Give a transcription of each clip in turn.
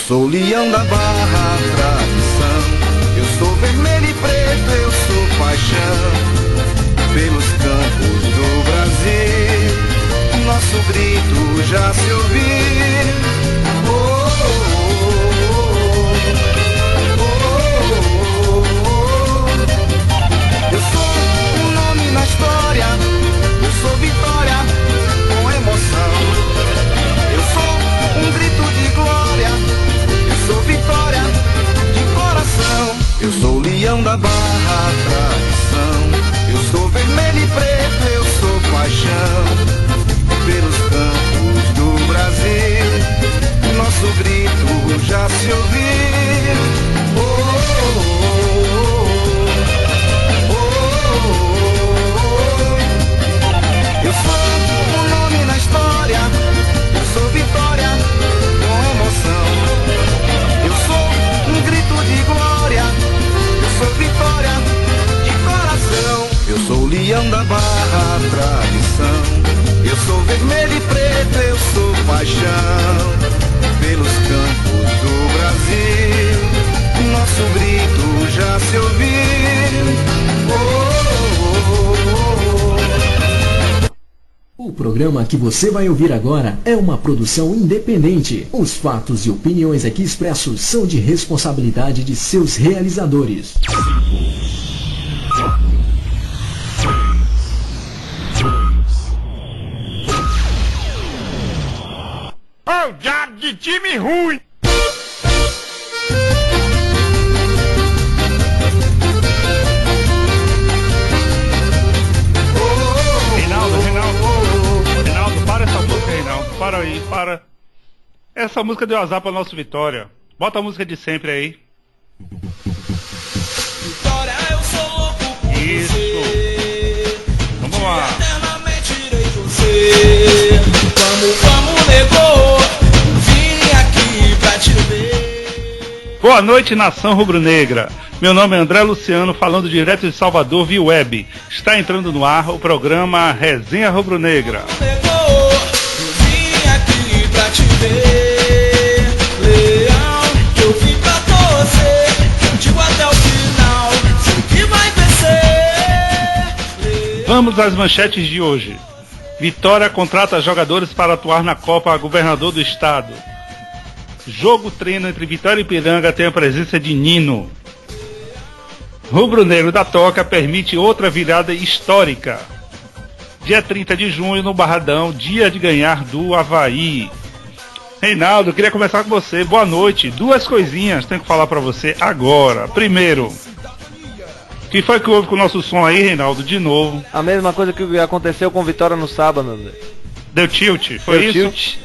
sou o leão da Barra, tradição. Eu sou vermelho e preto, eu sou paixão. Pelos campos do Brasil, nosso grito já se ouviu. Oh, oh, oh, oh, oh. Eu sou um nome na história, eu sou vitória com emoção. Eu sou um grito de glória, eu sou vitória de coração. Eu sou o leão da Barra, tradição. Eu sou vermelho e preto, eu sou paixão. Pelos campos do Brasil, nosso grito já se ouviu. Oh, oh, oh, oh, oh. Eu sou um nome na história, eu sou vitória com emoção. Eu sou um grito de glória, eu sou vitória de coração. Eu sou o leão da Barra, tradição. Eu sou vermelho e preto, eu sou paixão. Pelos campos do Brasil, nosso grito já se ouviu. Oh, oh, oh. O programa que você vai ouvir agora é uma produção independente. Os fatos e opiniões aqui expressos são de responsabilidade de seus realizadores. Ô, diabo de time ruim! Reinaldo, para essa música, Reinaldo. Para aí, para. Essa música deu azar pra nosso Vitória. Bota a música de sempre aí. Vitória, eu sou louco por Isso. você. Vamos lá. Eternamente irei você. Vamos, negou. Vim aqui pra te ver. Boa noite, nação rubro-negra. Meu nome é André Luciano, falando direto de Salvador via web. Está entrando no ar o programa Resenha Rubro-Negra. Negou. Vim aqui pra te ver. Leão, eu vim pra torcer. Contigo até o final. Sei que vai vencer. Vamos às manchetes de hoje. Vitória contrata jogadores para atuar na Copa Governador do Estado. Jogo treino entre Vitória e Ipiranga tem a presença de Nino. Rubro-Negro da Toca permite outra virada histórica. Dia 30 de junho no Barradão, dia de ganhar do Avaí. Reinaldo, queria começar com você. Boa noite. Duas coisinhas tenho que falar para você agora. Primeiro, o que foi que houve com o nosso som aí, Reinaldo? De novo. A mesma coisa que aconteceu com Vitória no sábado, André. Deu tilt? Foi Deu isso? Tilt.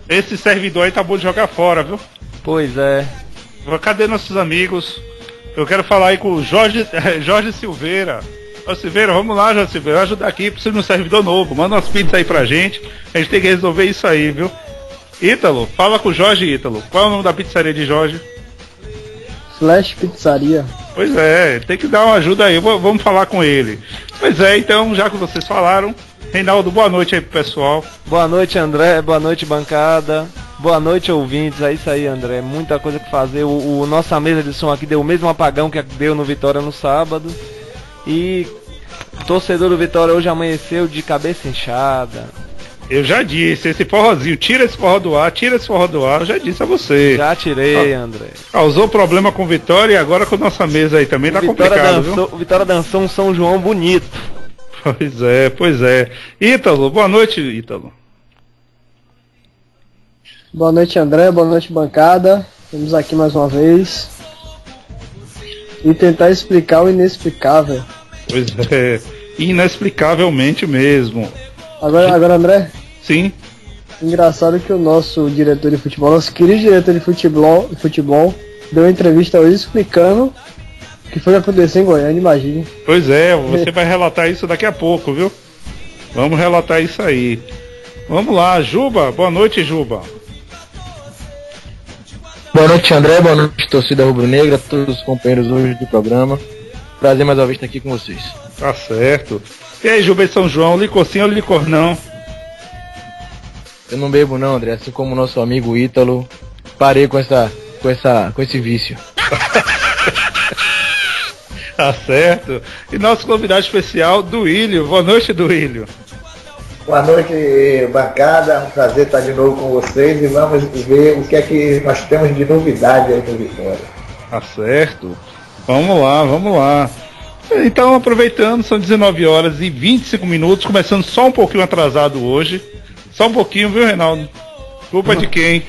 Esse servidor aí tá bom de jogar fora, viu? Pois é. Cadê nossos amigos? Eu quero falar aí com o Jorge Silveira. Ô Silveira, vamos lá, Jorge Silveira, ajudar aqui, precisa de um servidor novo. Manda umas pizzas aí pra gente. A gente tem que resolver isso aí, viu? Ítalo, fala com o Jorge, Ítalo. Qual é o nome da pizzaria de Jorge? Flash Pizzaria. Pois é, tem que dar uma ajuda aí, vamos falar com ele. Pois é, então, já que vocês falaram, Reinaldo, boa noite aí pro pessoal. Boa noite, André. Boa noite, bancada. Boa noite, ouvintes. É isso aí, André. Muita coisa que fazer. Nossa mesa de som aqui deu o mesmo apagão que deu no Vitória no sábado. E o torcedor do Vitória hoje amanheceu de cabeça inchada. Eu já disse, esse forrozinho, tira esse forró do ar, eu já disse a você. Já tirei, André. Causou problema com Vitória e agora com nossa mesa aí também tá complicado, viu? O Vitória dançou um São João bonito. Pois é. Ítalo, boa noite, Ítalo. Boa noite, André. Boa noite, bancada. Estamos aqui mais uma vez. E tentar explicar o inexplicável. Pois é, inexplicavelmente mesmo. Agora, André. Sim. Engraçado que o nosso diretor de futebol, nosso querido diretor de futebol, deu uma entrevista hoje explicando o que foi que aconteceu em Goiânia, imagine. Pois é, você vai relatar isso daqui a pouco, viu? Vamos relatar isso aí. Vamos lá, Juba, boa noite, Juba. Boa noite, André, boa noite, torcida rubro-negra, todos os companheiros hoje do programa. Prazer mais uma vez estar aqui com vocês. Tá certo. E aí, Juba e São João, licor sim ou licor não? Eu não bebo não, André, assim como o nosso amigo Ítalo, parei com esse vício. Tá certo. E nosso convidado especial, Duílio. Boa noite, Duílio. Boa noite, bancada. Um prazer estar de novo com vocês e vamos ver o que é que nós temos de novidade aí no Vitória. Tá certo. Vamos lá. Então, aproveitando, são 19 horas e 25 minutos, começando só um pouquinho atrasado hoje. Só um pouquinho, viu, Reinaldo? Culpa de quem?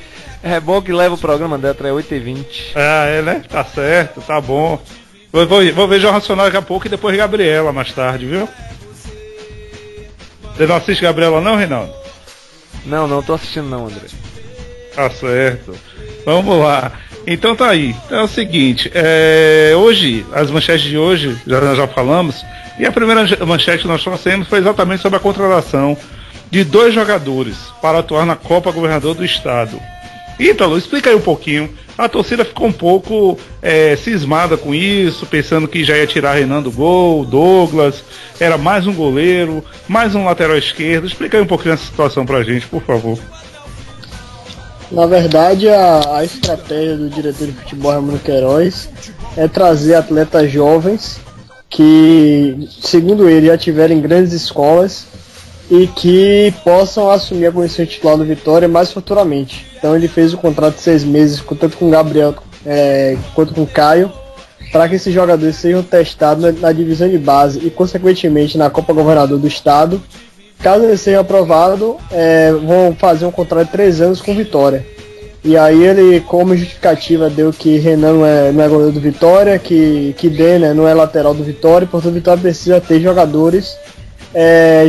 É bom que leva o programa, André, é 8h20. Ah, é, né? Tá certo, tá bom. Vou ver Jornal Nacional daqui a pouco e depois Gabriela mais tarde, viu? Você não assiste Gabriela não, Reinaldo? Não tô assistindo não, André. Tá certo. Vamos lá. Então tá aí. Então é o seguinte, hoje, as manchetes de hoje, já falamos, e a primeira manchete que nós trouxemos foi exatamente sobre a contratação de 2 jogadores para atuar na Copa Governador do Estado. Ítalo, explica aí um pouquinho. A torcida ficou um pouco cismada com isso, pensando que já ia tirar Renan do gol, Douglas, era mais um goleiro, mais um lateral esquerdo. Explica aí um pouquinho essa situação pra gente, por favor. Na verdade, a estratégia do diretor de futebol, Ramiro Queiroz, é trazer atletas jovens que, segundo ele, já tiveram grandes escolas e que possam assumir a posição titular do Vitória mais futuramente. Então ele fez o contrato de 6 meses, tanto com o Gabriel quanto com o Caio, para que esses jogadores sejam testados na divisão de base e, consequentemente, na Copa Governador do Estado. Caso eles sejam aprovados, vão fazer um contrato de 3 anos com Vitória. E aí ele, como justificativa, deu que Renan não é goleiro do Vitória, que Denner não é lateral do Vitória, portanto o Vitória precisa ter jogadores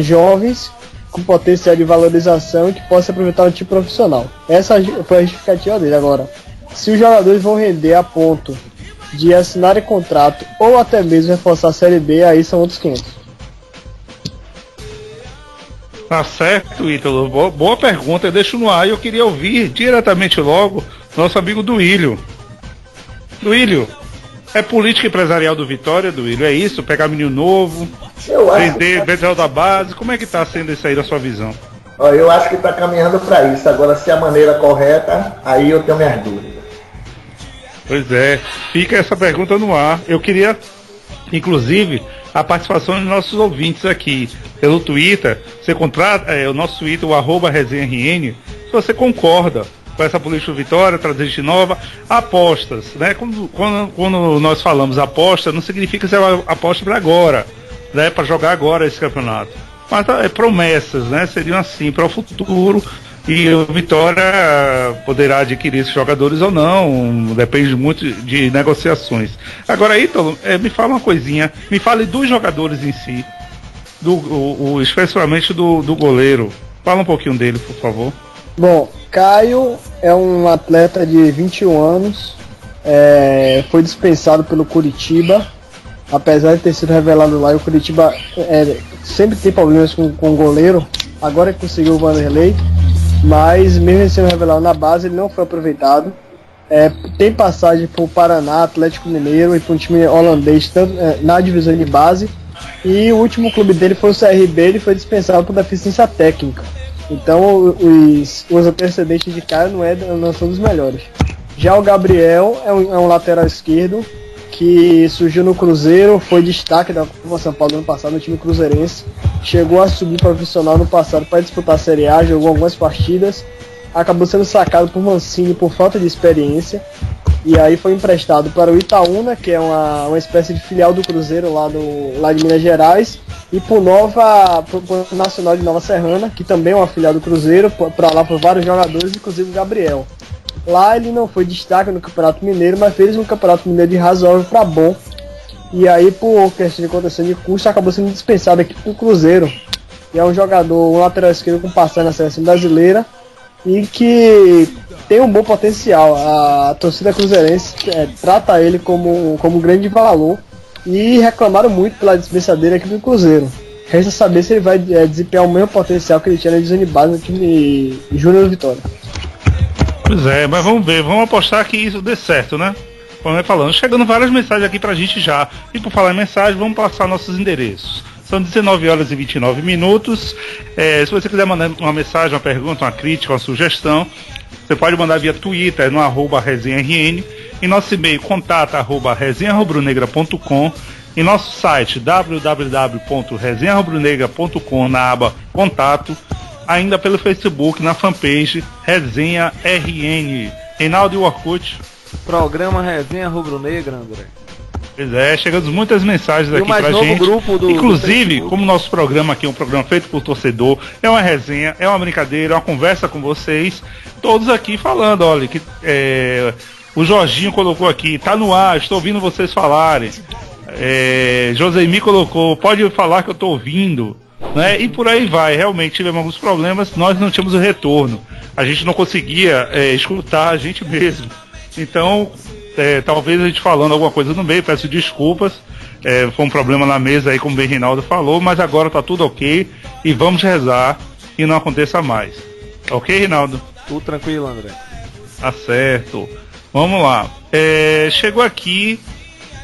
jovens com potencial de valorização e que possam aproveitar o time profissional. Essa foi a justificativa dele. Agora, se os jogadores vão render a ponto de assinarem contrato ou até mesmo reforçar a Série B, aí são outros 500. Tá certo, Ítalo. Boa pergunta, eu deixo no ar e eu queria ouvir diretamente logo nosso amigo Duílio. Duílio, é política empresarial do Vitória, Duílio? É isso? Pegar menino novo, vender da base? Como é que tá sendo isso aí da sua visão? Eu acho que está caminhando para isso. Agora, se é a maneira correta, aí eu tenho minhas dúvidas. Pois é, fica essa pergunta no ar. Eu queria, inclusive, a participação dos nossos ouvintes aqui pelo Twitter. Você contrata o nosso Twitter, o @resenharn, se você concorda com essa política do Vitória, trazer gente nova, apostas, né? Quando nós falamos aposta, não significa ser uma aposta para agora, né? Para jogar agora esse campeonato, mas promessas, né? Seriam assim para o futuro. E o Vitória poderá adquirir esses jogadores ou não, depende muito de negociações. Agora, Ítalo, me fala uma coisinha, me fale dos jogadores em si, especialmente do goleiro. Fala um pouquinho dele, por favor. Bom, Caio é um atleta de 21 anos, foi dispensado pelo Curitiba, apesar de ter sido revelado lá. O Curitiba sempre tem problemas com o goleiro, agora ele conseguiu o Vanderlei, mas mesmo sendo revelado na base, ele não foi aproveitado. Tem passagem por Paraná, Atlético Mineiro e por um time holandês, tanto na divisão de base, e o último clube dele foi o CRB, ele foi dispensado por deficiência técnica. Então os antecedentes de Caio não são dos melhores. Já o Gabriel é um lateral esquerdo que surgiu no Cruzeiro, foi destaque da Copa São Paulo no ano passado, no time cruzeirense. Chegou a subir profissional no passado para disputar a Série A, jogou algumas partidas, acabou sendo sacado por Mancini por falta de experiência, e aí foi emprestado para o Itaúna, que é uma espécie de filial do Cruzeiro lá de Minas Gerais, e por Nacional de Nova Serrana, que também é uma filial do Cruzeiro, para lá por vários jogadores, inclusive o Gabriel. Lá ele não foi destaque no Campeonato Mineiro, mas fez um Campeonato Mineiro de razoável para bom. E aí, por questão de condição de custo, acabou sendo dispensado aqui pro Cruzeiro. E é um jogador, um lateral esquerdo com passagem na seleção brasileira e que tem um bom potencial. A torcida cruzeirense trata ele como grande valor e reclamaram muito pela dispensa dele aqui do Cruzeiro. Resta saber se ele vai desempenhar o mesmo potencial que ele tinha na divisão de base no time Júnior Vitória. Pois é, mas vamos ver, vamos apostar que isso dê certo, né? Como eu falando, chegando várias mensagens aqui pra gente já. E por falar em mensagem, vamos passar nossos endereços. São 19 horas e 29 minutos. Se você quiser mandar uma mensagem, uma pergunta, uma crítica, uma sugestão, você pode mandar via Twitter no @resenharn, em nosso e-mail contato@resenharrubronegra.com, em nosso site www.resenharrubronegra.com, na aba Contato, ainda pelo Facebook, na fanpage Resenha RN. Reinaldo e Orkut. Programa Resenha Rubro-Negra, André. Pois é, chegando muitas mensagens E aqui o mais pra novo gente. grupo do Inclusive, Facebook. como nosso programa aqui é um programa feito por torcedor, é uma resenha, é uma brincadeira, é uma conversa com vocês, todos aqui falando, olha, que o Jorginho colocou aqui, tá no ar, estou ouvindo vocês falarem. Josemir colocou, pode falar que eu tô ouvindo, né? E por aí vai. Realmente tivemos alguns problemas, nós não tínhamos o retorno, a gente não conseguia escutar a gente mesmo. Então, talvez a gente falando alguma coisa no meio, peço desculpas. Foi um problema na mesa aí, como o Reinaldo falou, mas agora tá tudo ok e vamos rezar que não aconteça mais. Ok, Reinaldo? Tudo tranquilo, André. Tá certo. Vamos lá. Chegou aqui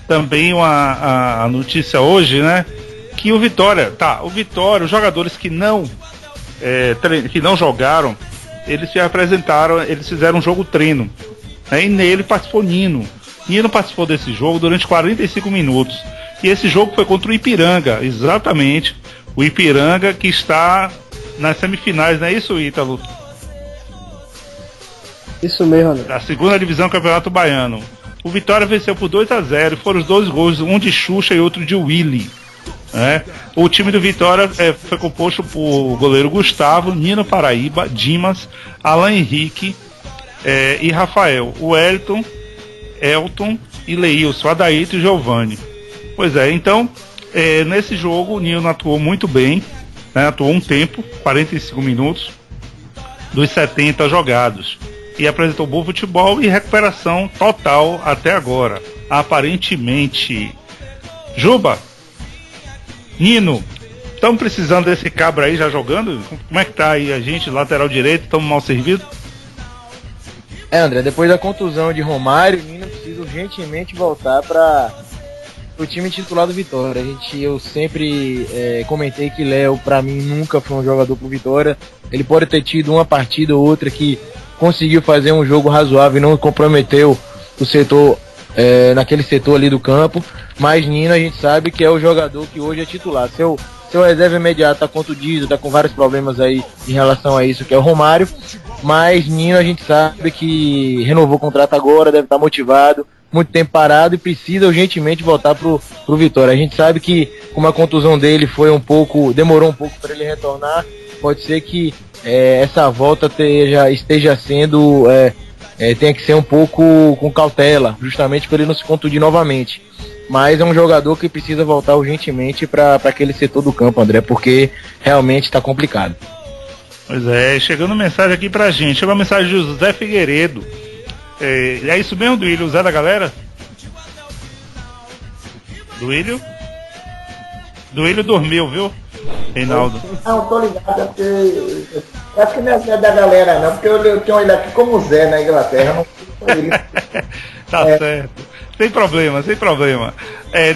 também a notícia hoje, né? Que o Vitória, os jogadores que não jogaram, eles se apresentaram, eles fizeram um jogo treino. E nele participou Nino. Nino participou desse jogo durante 45 minutos. E esse jogo foi contra o Ipiranga, exatamente. O Ipiranga que está nas semifinais, não é isso, Ítalo? Isso mesmo, André. Da segunda divisão do Campeonato Baiano. O Vitória venceu por 2-0. Foram os 2 gols, um de Xuxa e outro de Willy. O time do Vitória foi composto por goleiro Gustavo, Nino Paraíba, Dimas, Alan Henrique e Rafael, o Elton e Leilson, Adaíto e Giovanni. Pois é, então nesse jogo o Nino atuou muito bem, né? Atuou um tempo, 45 minutos dos 70 jogados, e apresentou bom futebol e recuperação total até agora, aparentemente. Juba, Nino, estamos precisando desse cabra aí já jogando? Como é que tá aí a gente, lateral direito, estamos mal servidos? André, depois da contusão de Romário, o Nino precisa urgentemente voltar para o time titular do Vitória. Eu sempre comentei que Léo, para mim, nunca foi um jogador pro Vitória. Ele pode ter tido uma partida ou outra que conseguiu fazer um jogo razoável e não comprometeu o setor, naquele setor ali do campo. Mas Nino, a gente sabe que é o jogador que hoje é titular. Seu reserva imediato tá contundido, tá com vários problemas aí em relação a isso, que é o Romário. Mas Nino, a gente sabe que renovou o contrato agora, deve estar motivado, muito tempo parado e precisa urgentemente voltar pro Vitória. A gente sabe que, como a contusão dele demorou um pouco para ele retornar, pode ser que essa volta esteja sendo, tenha que ser um pouco com cautela, justamente para ele não se contundir novamente. Mas é um jogador que precisa voltar urgentemente para aquele setor do campo, André, porque realmente está complicado. Pois é, chegando mensagem aqui pra gente. Chegou a mensagem do José Figueiredo. É isso mesmo, Duílio? O Zé da galera? Duílio? Duílio dormiu, viu, Reinaldo? Não, tô ligado, porque acho que não é Zé da galera não, porque eu tenho ele aqui como Zé na Inglaterra, não sei ele. Tá certo. Sem problema.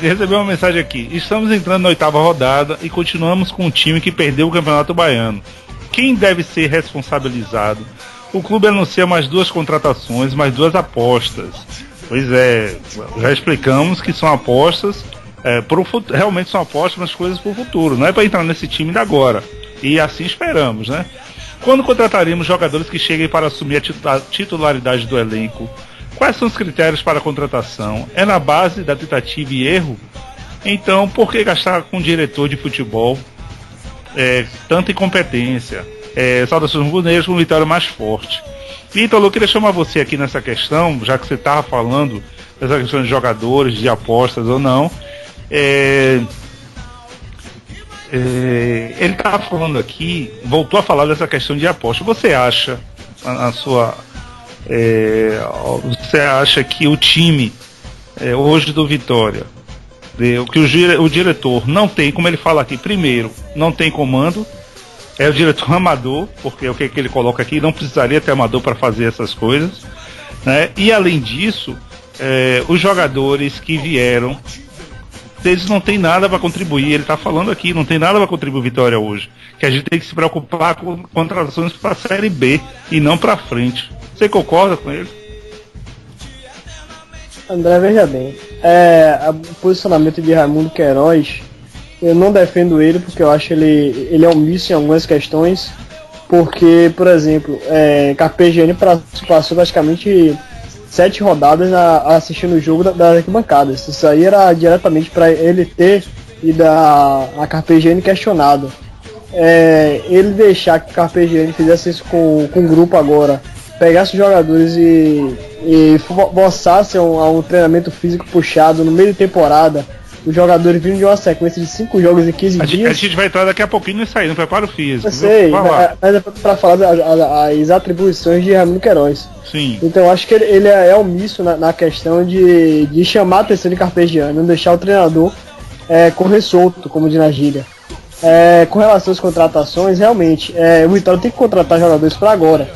Recebeu uma mensagem aqui. Estamos entrando na 8ª rodada e continuamos com um time que perdeu o Campeonato Baiano. Quem deve ser responsabilizado? O clube anuncia mais 2 contratações, mais 2 apostas. Pois é, já explicamos que são apostas, realmente são apostas nas coisas para o futuro. Não é para entrar nesse time da agora. E assim esperamos, né? Quando contrataremos jogadores que cheguem para assumir a titularidade do elenco? Quais são os critérios para a contratação? É na base da tentativa e erro? Então, por que gastar com um diretor de futebol tanta incompetência? Saudações rubro-negras com um Vitória mais forte. Ítalo, eu queria chamar você aqui nessa questão, já que você estava falando dessa questão de jogadores, de apostas ou não. Ele estava falando aqui, voltou a falar dessa questão de aposta. Você acha, você acha que o time hoje do Vitória, que o diretor não tem, como ele fala aqui, primeiro, não tem comando, é o diretor amador, porque é o que ele coloca aqui, não precisaria ter amador para fazer essas coisas, né? E além disso, os jogadores que vieram eles não têm nada para contribuir. Ele tá falando aqui, não tem nada para contribuir Vitória hoje. Que a gente tem que se preocupar com contratações para a Série B e não para frente. Você concorda com ele? André, veja bem, o posicionamento de Raimundo Queiroz, eu não defendo ele porque eu acho ele é omisso em algumas questões, porque, por exemplo, Carpegiani passou praticamente 7 rodadas assistindo o jogo das arquibancadas. Isso aí era diretamente para ele ter ido a Carpegiani questionado. Ele deixar que o Carpegiani fizesse isso com o grupo agora, pegasse os jogadores e forçasse a um treinamento físico puxado no meio de temporada, os jogadores vindo de uma sequência de 5 jogos em 15 dias. A gente vai entrar daqui a pouquinho nisso aí, no preparo físico. Eu sei, mas é pra falar as atribuições de Raimundo Queiroz. Sim. Então eu acho que ele é omisso na questão de chamar a atenção de Carpegiani, não deixar o treinador correr solto, como diz na gíria. Com relação às contratações, realmente, o Vitória tem que contratar jogadores para agora.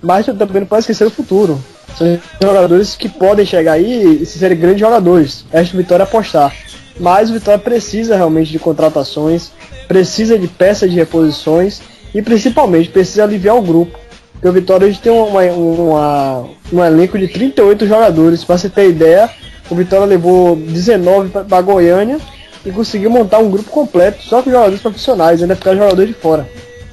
Mas também não pode esquecer o futuro. São jogadores que podem chegar aí e serem grandes jogadores. É o Vitória apostar. Mas o Vitória precisa realmente de contratações, precisa de peças de reposições e principalmente precisa aliviar o grupo. Porque o Vitória hoje tem um elenco de 38 jogadores. Para você ter ideia, o Vitória levou 19 para Goiânia e conseguiu montar um grupo completo só com jogadores profissionais, ainda ficar jogador de fora.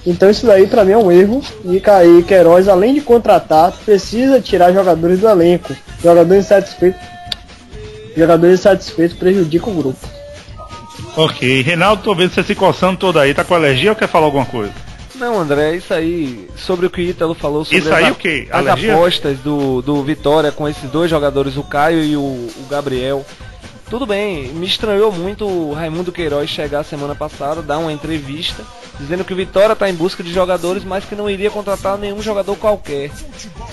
Então isso daí pra mim é um erro, e Queiroz, além de contratar, precisa tirar jogadores do elenco. Jogadores insatisfeitos prejudicam o grupo. Ok, Reinaldo, tô vendo você se coçando todo aí, tá com alergia ou quer falar alguma coisa? Não, André, isso aí, sobre o que o Ítalo falou sobre isso aí, o quê? As apostas do Vitória com esses dois jogadores, o Caio e o Gabriel. Tudo bem, me estranhou muito o Raimundo Queiroz chegar semana passada, dar uma entrevista, dizendo que o Vitória está em busca de jogadores, mas que não iria contratar nenhum jogador qualquer.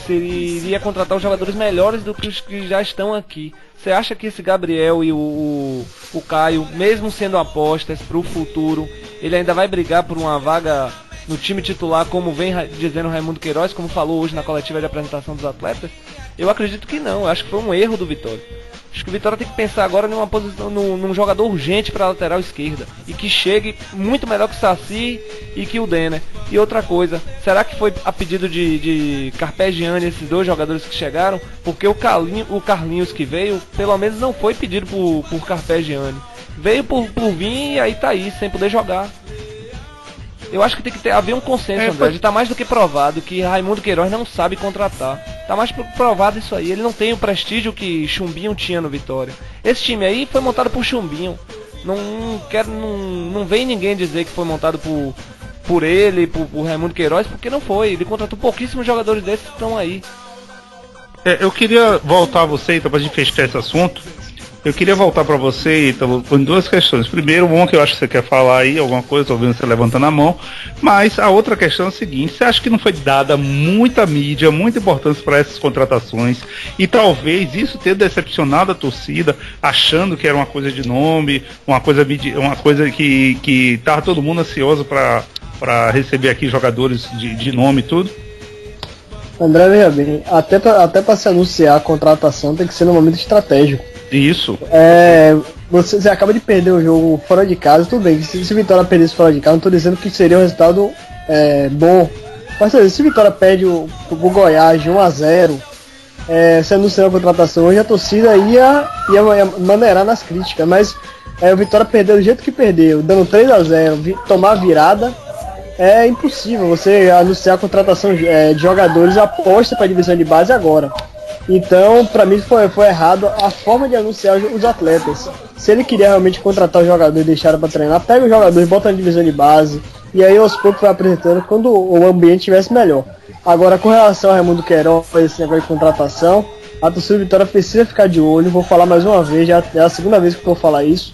Iria contratar os jogadores melhores do que os que já estão aqui. Você acha que esse Gabriel e o Caio, mesmo sendo apostas para o futuro, ele ainda vai brigar por uma vaga no time titular, como vem dizendo o Raimundo Queiroz, como falou hoje na coletiva de apresentação dos atletas? Eu acredito que não, eu acho que foi um erro do Vitória. Acho que o Vitória tem que pensar agora numa posição, num jogador urgente para a lateral esquerda e que chegue muito melhor que o Saci e que o Denner. E outra coisa, será que foi a pedido de Carpegiani esses dois jogadores que chegaram? Porque o Carlinhos que veio, pelo menos não foi pedido por Carpegiani. Veio por vir e aí tá aí, sem poder jogar. Eu acho que tem que haver um consenso, André. Já tá mais do que provado que Raimundo Queiroz não sabe contratar. Tá mais provado isso aí. Ele não tem o prestígio que Chumbinho tinha no Vitória. Esse time aí foi montado por Chumbinho. Não vem ninguém dizer que foi montado por ele, por Raimundo Queiroz, porque não foi. Ele contratou pouquíssimos jogadores desses que estão aí. Eu queria voltar a você, então, pra gente fechar esse assunto. Eu queria voltar para você, Ítalo, com 2 questões. Primeiro, um que eu acho que você quer falar aí, alguma coisa, tô vendo você levantando a mão. Mas a outra questão é a seguinte: você acha que não foi dada muita mídia, muita importância para essas contratações? E talvez isso tenha decepcionado a torcida, achando que era uma coisa de nome, uma coisa que tava todo mundo ansioso para receber aqui jogadores de nome e tudo? André, veja bem, até para se anunciar a contratação tem que ser num momento estratégico. Isso. Você acaba de perder o jogo fora de casa, tudo bem. Se o Vitória perdesse fora de casa, não estou dizendo que seria um resultado bom. Mas se o Vitória perde o Goiás de 1-0, se anunciar a contratação hoje, a torcida ia maneirar nas críticas. Mas o Vitória perdeu do jeito que perdeu, dando 3-0, tomar a virada. É impossível você anunciar a contratação de jogadores aposta para a divisão de base agora. Então, para mim foi errado a forma de anunciar os atletas. Se ele queria realmente contratar o jogador e deixar para treinar, pega os jogadores, bota na divisão de base e aí aos poucos vai apresentando quando o ambiente estivesse melhor. Agora, com relação ao Raimundo Queiroz, esse negócio de contratação, a torcida do Vitória precisa ficar de olho. Vou falar mais uma vez, já é a segunda vez que eu vou falar isso.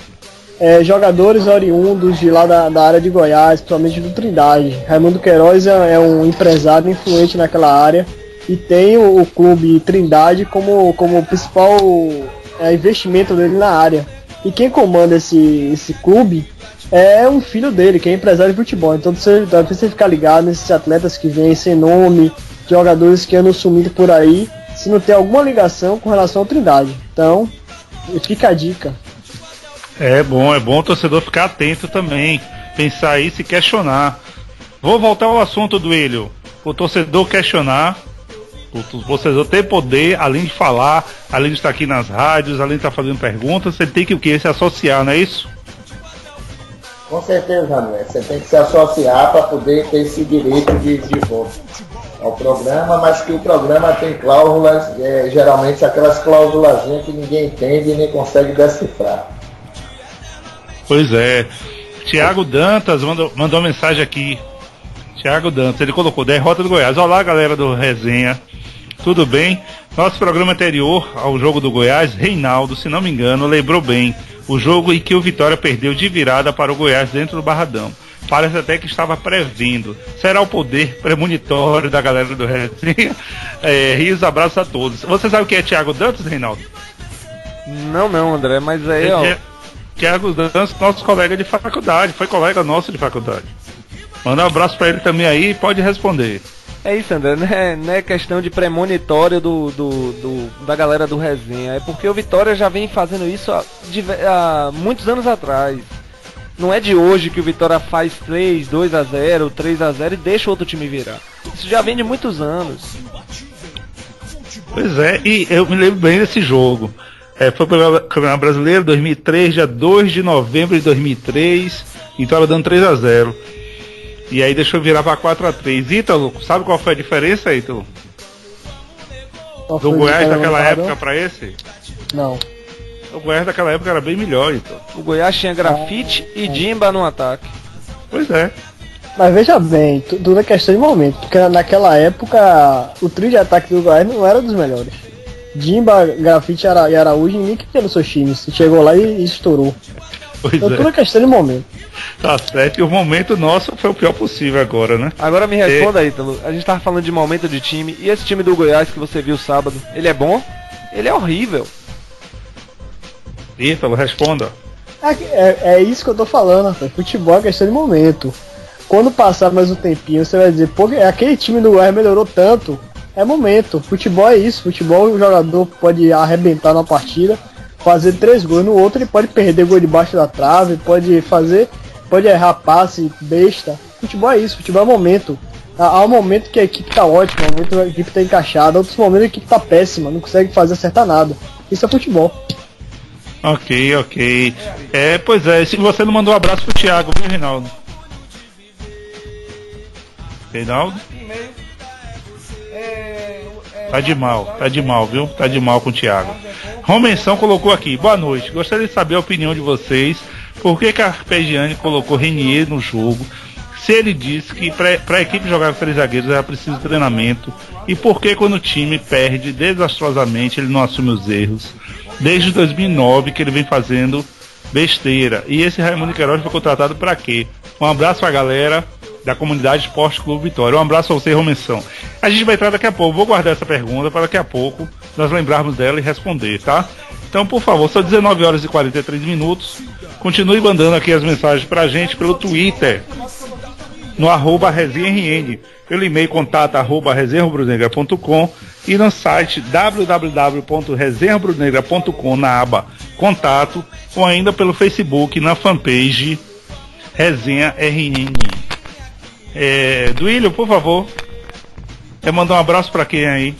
Jogadores oriundos de lá da área de Goiás, principalmente do Trindade. Raimundo Queiroz é um empresário influente naquela área e tem o clube Trindade como principal investimento dele na área. E quem comanda esse clube é um filho dele, que é empresário de futebol. Então você precisa ficar ligado nesses atletas que vêm sem nome, jogadores que andam sumindo por aí, se não tem alguma ligação com relação ao Trindade. Então, fica a dica. É bom o torcedor ficar atento também, pensar isso e questionar. Vou voltar ao assunto do Duílio. O torcedor questionar, o torcedor ter poder, além de falar, além de estar aqui nas rádios, além de estar fazendo perguntas, ele tem que o quê? Se associar, não é isso? Com certeza, André. Você tem que se associar para poder ter esse direito de voto ao programa, mas que o programa tem cláusulas, geralmente aquelas cláusulas que ninguém entende e nem consegue decifrar. Pois é. Tiago Dantas mandou uma mensagem aqui. Tiago Dantas, ele colocou derrota do Goiás. Olá, galera do Resenha. Tudo bem? Nosso programa anterior ao jogo do Goiás, Reinaldo, se não me engano, lembrou bem o jogo em que o Vitória perdeu de virada para o Goiás dentro do Barradão. Parece até que estava prevendo. Será o poder premonitório da galera do Resenha? Rios, abraços a todos. Você sabe o que é Tiago Dantas, Reinaldo? Não, André, mas aí, ó. Tiago Dantas, nosso colega de faculdade. Foi colega nosso de faculdade. Manda um abraço pra ele também aí e pode responder. É isso, André, não é questão de premonitório da galera do Resenha. É porque o Vitória já vem fazendo isso há muitos anos atrás. Não é de hoje que o Vitória faz 2-0, 3-0 e deixa o outro time virar. Isso já vem de muitos anos. Pois é, e eu me lembro bem desse jogo. Foi pelo Campeonato Brasileiro 2003, dia 2 de novembro de 2003. Então ela dando 3-0. E aí deixou virar para 4-3. Ítalo, sabe qual foi a diferença, Ítalo? Do Goiás daquela época para esse? Não. O Goiás daquela época era bem melhor, Ítalo. O Goiás tinha Grafite e Dimba no ataque. Pois é. Mas veja bem, tudo é questão de momento. Porque naquela época o trio de ataque do Goiás não era dos melhores. Dimba, Grafite e Araújo, ninguém que tinha no seu time. Você chegou lá e estourou. Pois então é. tudo é questão de momento. Tá certo, e o momento nosso foi o pior possível agora, né? Agora me responda, Ítalo. A gente tava falando de momento de time. E esse time do Goiás que você viu sábado, ele é bom? Ele é horrível. Ítalo, responda. É isso que eu tô falando, rapaz. Futebol é questão de momento. Quando passar mais um tempinho, você vai dizer, pô, aquele time do Goiás melhorou tanto. É momento. Futebol é isso. Futebol, o jogador pode arrebentar na partida, fazer 3 gols, no outro ele pode perder gol debaixo da trave, pode errar passe, besta. Futebol é isso, futebol é momento. Há um momento que a equipe tá ótima, há um momento que a equipe tá encaixada, outros momentos que a equipe tá péssima, não consegue acertar nada. Isso é futebol. Ok. Pois é, se você não mandou um abraço pro Thiago, viu, Reinaldo? Reinaldo? Tá de mal, viu? Tá de mal com o Thiago. Romensão colocou aqui, boa noite, gostaria de saber a opinião de vocês, por que Carpegiani colocou Renier no jogo, se ele disse que para a equipe jogar com 3 zagueiros era preciso treinamento, e por que quando o time perde desastrosamente ele não assume os erros, desde 2009 que ele vem fazendo besteira, e esse Raimundo Queiroz foi contratado para quê? Um abraço pra galera da comunidade Esporte Clube Vitória. Um abraço a você, Romensão. A gente vai entrar daqui a pouco, vou guardar essa pergunta para daqui a pouco nós lembrarmos dela e responder, tá? Então, por favor, são 19 horas e 43 minutos. Continue mandando aqui as mensagens pra gente pelo Twitter, no @resenharn, pelo e-mail contato @resenharrubronegra.com e no site www.resenharrubronegra.com na aba contato, ou ainda pelo Facebook na fanpage Resenha RN. Duílio, por favor, quer mandar um abraço para quem aí?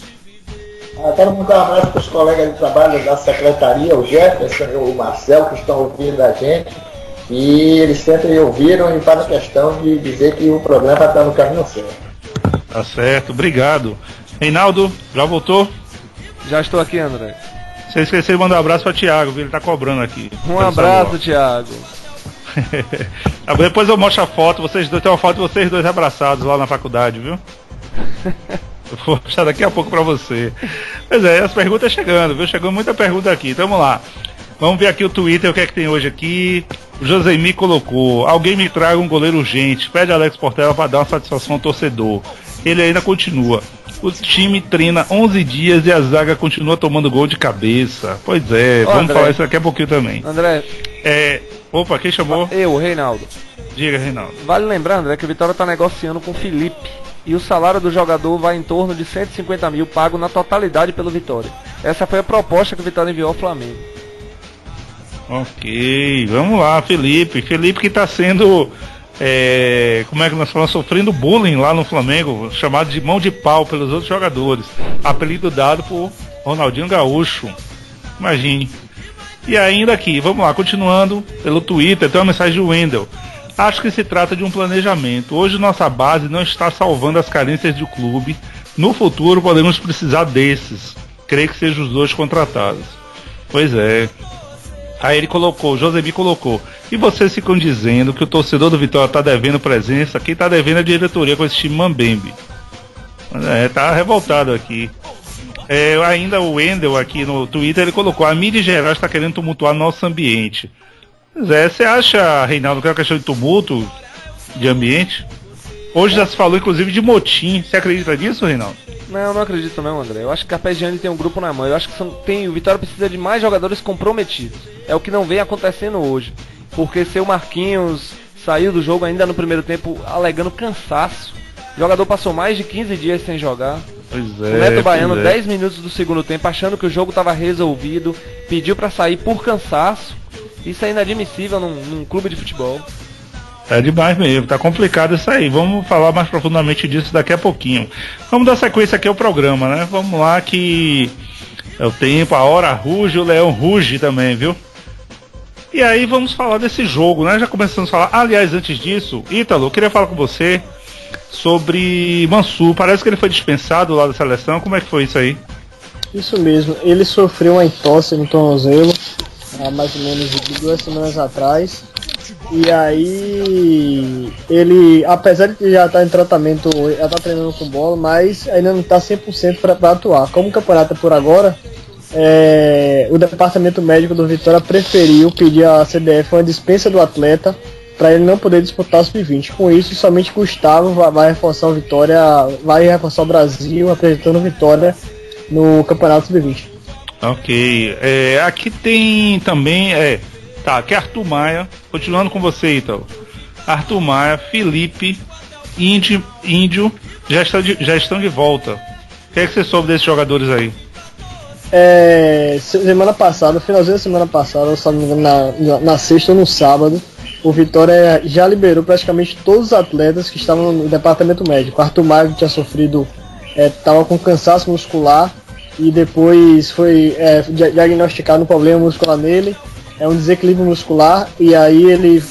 Quero mandar um abraço para os colegas de trabalho da secretaria, o Jefferson e o Marcel, que estão ouvindo a gente, e eles sempre ouviram e fazem questão de dizer que o programa está no caminho certo. Tá certo, obrigado. Reinaldo, já voltou? Já estou aqui, André. Você esqueceu de mandar um abraço para Thiago, viu? Ele tá cobrando aqui. Um abraço, Thiago. Depois eu mostro a foto, vocês dois, tem uma foto de vocês dois abraçados lá na faculdade, viu? Eu vou mostrar daqui a pouco pra você. Pois é, as perguntas chegando, viu? Chegou muita pergunta aqui, então vamos lá. Vamos ver aqui o Twitter, o que é que tem hoje aqui. O Josemi colocou: alguém me traga um goleiro urgente, pede Alex Portela para dar uma satisfação ao torcedor. Ele ainda continua: o time treina 11 dias e a zaga continua tomando gol de cabeça. Pois é, vamos André, falar isso daqui a pouquinho também. André. Opa, quem chamou? Eu, Reinaldo. Diga, Reinaldo. Vale lembrar, André, que o Vitória está negociando com o Felipe. E o salário do jogador vai em torno de 150 mil pago na totalidade pelo Vitória. Essa foi a proposta que o Vitória enviou ao Flamengo. Ok, vamos lá, Felipe. Felipe que tá sendo, como é que nós falamos, sofrendo bullying lá no Flamengo, chamado de mão de pau pelos outros jogadores. Apelido dado por Ronaldinho Gaúcho. Imagine. E ainda aqui, vamos lá, continuando pelo Twitter, tem uma mensagem do Wendel. Acho que se trata de um planejamento. Hoje nossa base não está salvando as carências do clube. No futuro podemos precisar desses. Creio que sejam os dois contratados. Pois é. Aí ele colocou, Josemi colocou. E vocês ficam dizendo que o torcedor do Vitória está devendo presença. Quem está devendo é a diretoria com esse time mambembe. Tá revoltado aqui. Ainda o Wendel aqui no Twitter, ele colocou: a mídia em geral está querendo tumultuar nosso ambiente. Pois é, você acha, Reinaldo, que é uma questão de tumulto de ambiente? Hoje já se falou inclusive de motim. Você acredita nisso, Reinaldo? Não Acredito não, André. Eu acho que Carpegiani tem um grupo na mão. Eu acho que o Vitória precisa de mais jogadores comprometidos. É o que não vem acontecendo hoje. Porque seu Marquinhos saiu do jogo ainda no primeiro tempo alegando cansaço. O jogador passou mais de 15 dias sem jogar. Pois é, o Neto Baiano, 10 minutos do segundo tempo, achando que o jogo estava resolvido, pediu para sair por cansaço. Isso é inadmissível num clube de futebol. É demais mesmo, tá complicado isso aí. Vamos falar mais profundamente disso daqui a pouquinho. Vamos dar sequência aqui ao programa, né? Vamos lá que é o tempo, a hora ruge, o leão ruge também, viu? E aí vamos falar desse jogo, né? Já começamos a falar. Aliás, antes disso, Ítalo, eu queria falar com você sobre Mansur. Parece que ele foi dispensado lá da seleção. Como é que foi isso aí? Isso mesmo, ele sofreu uma entorse no tornozelo há mais ou menos 2 semanas atrás. E aí ele, apesar de já estar em tratamento, já está treinando com bola, mas ainda não está 100% para atuar. Como o campeonato é por agora, o departamento médico do Vitória preferiu pedir à CBF uma dispensa do atleta para ele não poder disputar o Sub-20. Com isso, somente Gustavo vai reforçar o Vitória, vai reforçar o Brasil, apresentando o Vitória no campeonato Sub-20. Ok, aqui tem também, que é Arthur Maia, continuando com você, Ítalo. Arthur Maia, Felipe, Índio, já estão de volta. O que é que você soube desses jogadores aí? Semana passada, finalzinho da semana passada, se não me engano, na sexta ou no sábado, o Vitória já liberou praticamente todos os atletas que estavam no departamento médico. Arthur Maia tinha sofrido, estava com cansaço muscular e depois foi diagnosticado um problema muscular nele, um desequilíbrio muscular, e aí ele,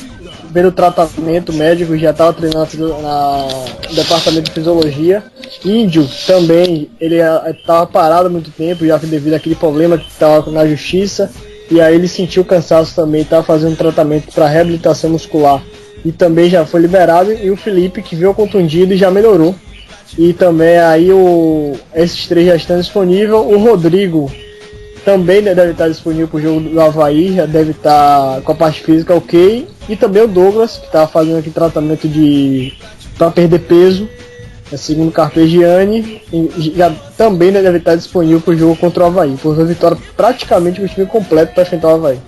pelo tratamento médico, já estava treinando no departamento de fisiologia. Índio também, ele estava parado há muito tempo, já devido àquele problema que estava na justiça, e aí ele sentiu cansaço também, estava fazendo tratamento para reabilitação muscular, e também já foi liberado. E o Felipe, que veio contundido e já melhorou, e também aí esses 3 já estão disponíveis. O Rodrigo também deve estar disponível para o jogo do Avaí, já deve estar com a parte física ok. E também o Douglas, que está fazendo aqui tratamento para perder peso, segundo Carpegiani, já também deve estar disponível para o jogo contra o Avaí. Por a Vitória praticamente com o time completo para enfrentar o Avaí.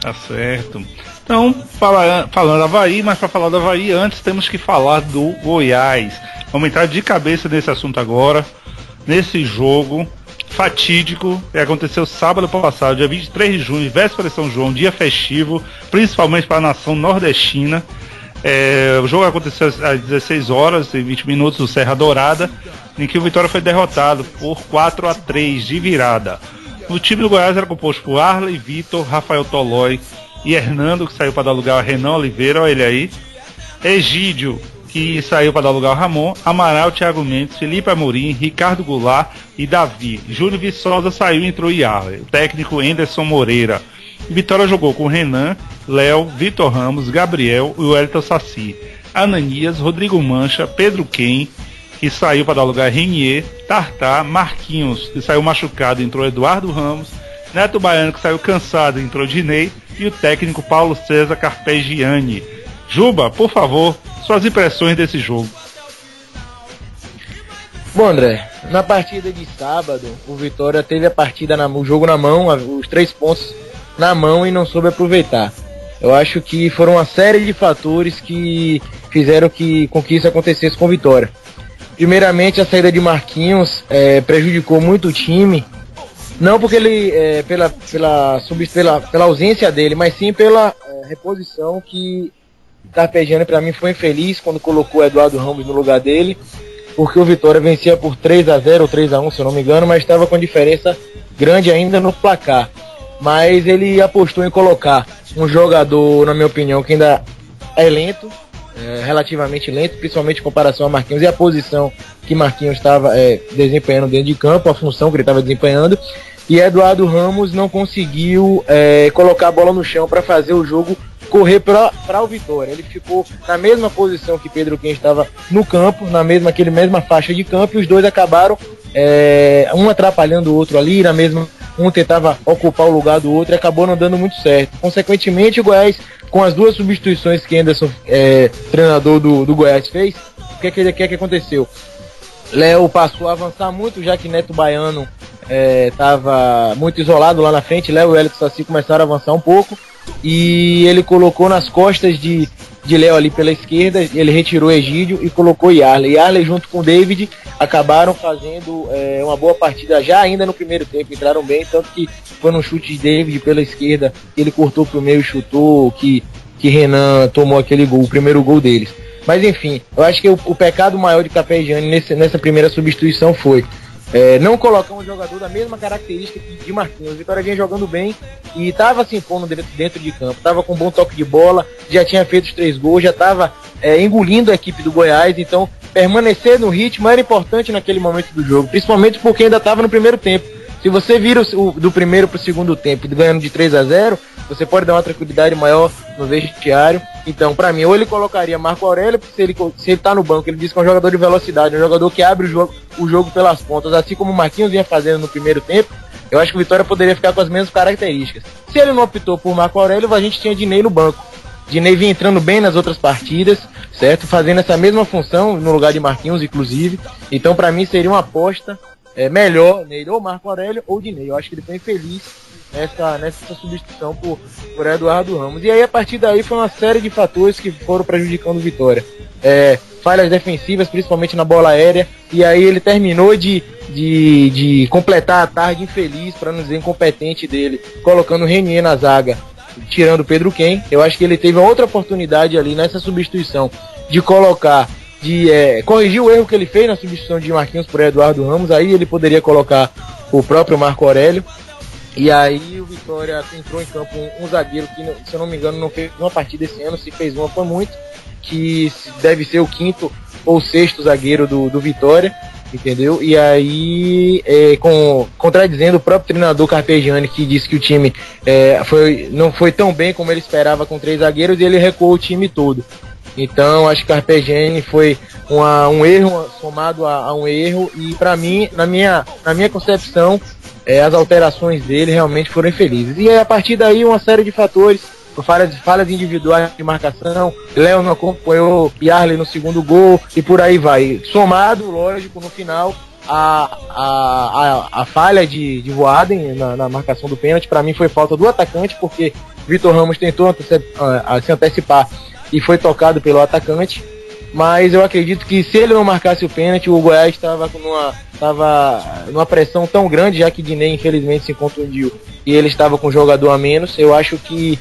Tá certo. Então, falando do Avaí, mas para falar do Avaí, antes temos que falar do Goiás. Vamos entrar de cabeça nesse assunto agora, nesse jogo fatídico que aconteceu sábado passado, dia 23 de junho, véspera de São João, dia festivo, principalmente para a nação nordestina. O jogo aconteceu às 16 horas e 20 minutos no Serra Dourada, em que o Vitória foi derrotado por 4-3 de virada. O time do Goiás era composto por Arley, Vitor, Rafael Tolói e Hernando, que saiu para dar lugar ao Renan Oliveira, olha ele aí, Egídio, que saiu para dar lugar ao Ramon, Amaral, Thiago Mendes, Felipe Amorim, Ricardo Goulart e Davi. Júnior Viçosa saiu e entrou Yarley. O técnico Anderson Moreira. Vitória jogou com Renan, Léo, Vitor Ramos, Gabriel e o Wellington Saci. Ananias, Rodrigo Mancha, Pedro Ken, que saiu para dar lugar a Renier, Tartar, Marquinhos, que saiu machucado, entrou Eduardo Ramos, Neto Baiano, que saiu cansado, entrou Dinei, e o técnico Paulo César Carpegiani. Juba, por favor, suas impressões desse jogo. Bom, André, na partida de sábado, o Vitória teve a partida, o jogo na mão, os 3 pontos na mão e não soube aproveitar. Eu acho que foram uma série de fatores que fizeram com que isso acontecesse com o Vitória. Primeiramente, a saída de Marquinhos prejudicou muito o time, Não porque ele, pela ausência dele, mas sim pela reposição que Carpegiani para mim foi infeliz quando colocou o Eduardo Ramos no lugar dele, porque o Vitória vencia por 3-0 ou 3-1, se eu não me engano, mas estava com diferença grande ainda no placar. Mas ele apostou em colocar um jogador, na minha opinião, que ainda é lento, relativamente lento, principalmente em comparação a Marquinhos e a posição que Marquinhos estava desempenhando dentro de campo, a função que ele estava desempenhando, e Eduardo Ramos não conseguiu colocar a bola no chão para fazer o jogo correr para o Vitória. Ele ficou na mesma posição que Pedro Quem estava no campo, aquele mesma faixa de campo, e os dois acabaram um atrapalhando o outro ali, um tentava ocupar o lugar do outro e acabou não dando muito certo. Consequentemente, o Goiás, com as duas substituições que Anderson, treinador do Goiás, fez, o que aconteceu? Léo passou a avançar muito, já que Neto Baiano estava muito isolado lá na frente. Léo e Hélio Saci começaram a avançar um pouco, e ele colocou nas costas de Léo ali pela esquerda, ele retirou Egídio e colocou Yarley. Yarley junto com David acabaram fazendo uma boa partida já ainda no primeiro tempo, entraram bem, tanto que foi num chute de David pela esquerda, ele cortou pro meio e chutou, que Renan tomou aquele gol, o primeiro gol deles. Mas enfim, eu acho que o pecado maior de Carpegiani nessa primeira substituição foi não colocar um jogador da mesma característica de Marquinhos. O Vitória vinha jogando bem e estava se impondo dentro de campo, estava com um bom toque de bola, já tinha feito os 3 gols, já estava engolindo a equipe do Goiás. Então permanecer no ritmo era importante naquele momento do jogo, principalmente porque ainda estava no primeiro tempo. Se você vira do primeiro para o segundo tempo ganhando de 3-0, você pode dar uma tranquilidade maior no vestiário. Então, para mim, ou ele colocaria Marco Aurélio, se ele tá no banco, ele diz que é um jogador de velocidade, um jogador que abre o jogo pelas pontas, assim como o Marquinhos vinha fazendo no primeiro tempo. Eu acho que o Vitória poderia ficar com as mesmas características. Se ele não optou por Marco Aurélio, a gente tinha Dinei no banco. Dinei vinha entrando bem nas outras partidas, certo? Fazendo essa mesma função no lugar de Marquinhos, inclusive. Então, para mim, seria uma aposta melhor nele, ou Marco Aurélio ou Dinei. Eu acho que ele foi feliz nessa substituição por Eduardo Ramos. E aí, a partir daí, foi uma série de fatores que foram prejudicando o Vitória. Falhas defensivas, principalmente na bola aérea. E aí ele terminou de completar a tarde infeliz, para não dizer incompetente dele, colocando o Renier na zaga, tirando o Pedro Quem. Eu acho que ele teve outra oportunidade ali nessa substituição de colocar, corrigir o erro que ele fez na substituição de Marquinhos por Eduardo Ramos. Aí ele poderia colocar o próprio Marco Aurélio. E aí o Vitória entrou em campo um zagueiro que, se eu não me engano, não fez uma partida esse ano, se fez uma foi muito, que deve ser o 5º ou 6º zagueiro do Vitória, entendeu? E aí, contradizendo o próprio treinador Carpegiani, que disse que o time não foi tão bem como ele esperava com 3 zagueiros, e ele recuou o time todo. Então, acho que Carpegiani foi um erro somado a um erro, e para mim, na minha concepção, as alterações dele realmente foram infelizes. E aí, a partir daí, uma série de fatores, falhas individuais de marcação, Léo não acompanhou Yarley no segundo gol, e por aí vai. Somado, lógico, no final, a falha de Voaden na marcação do pênalti, para mim foi falta do atacante, porque Vitor Ramos tentou se antecipar e foi tocado pelo atacante. Mas eu acredito que se ele não marcasse o pênalti, o Goiás estava numa pressão tão grande, já que Dinei infelizmente se contundiu e ele estava com um jogador a menos. Eu acho que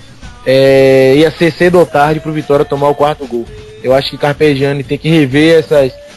ia ser cedo ou tarde para o Vitória tomar o 4º gol. Eu acho que Carpegiani tem que rever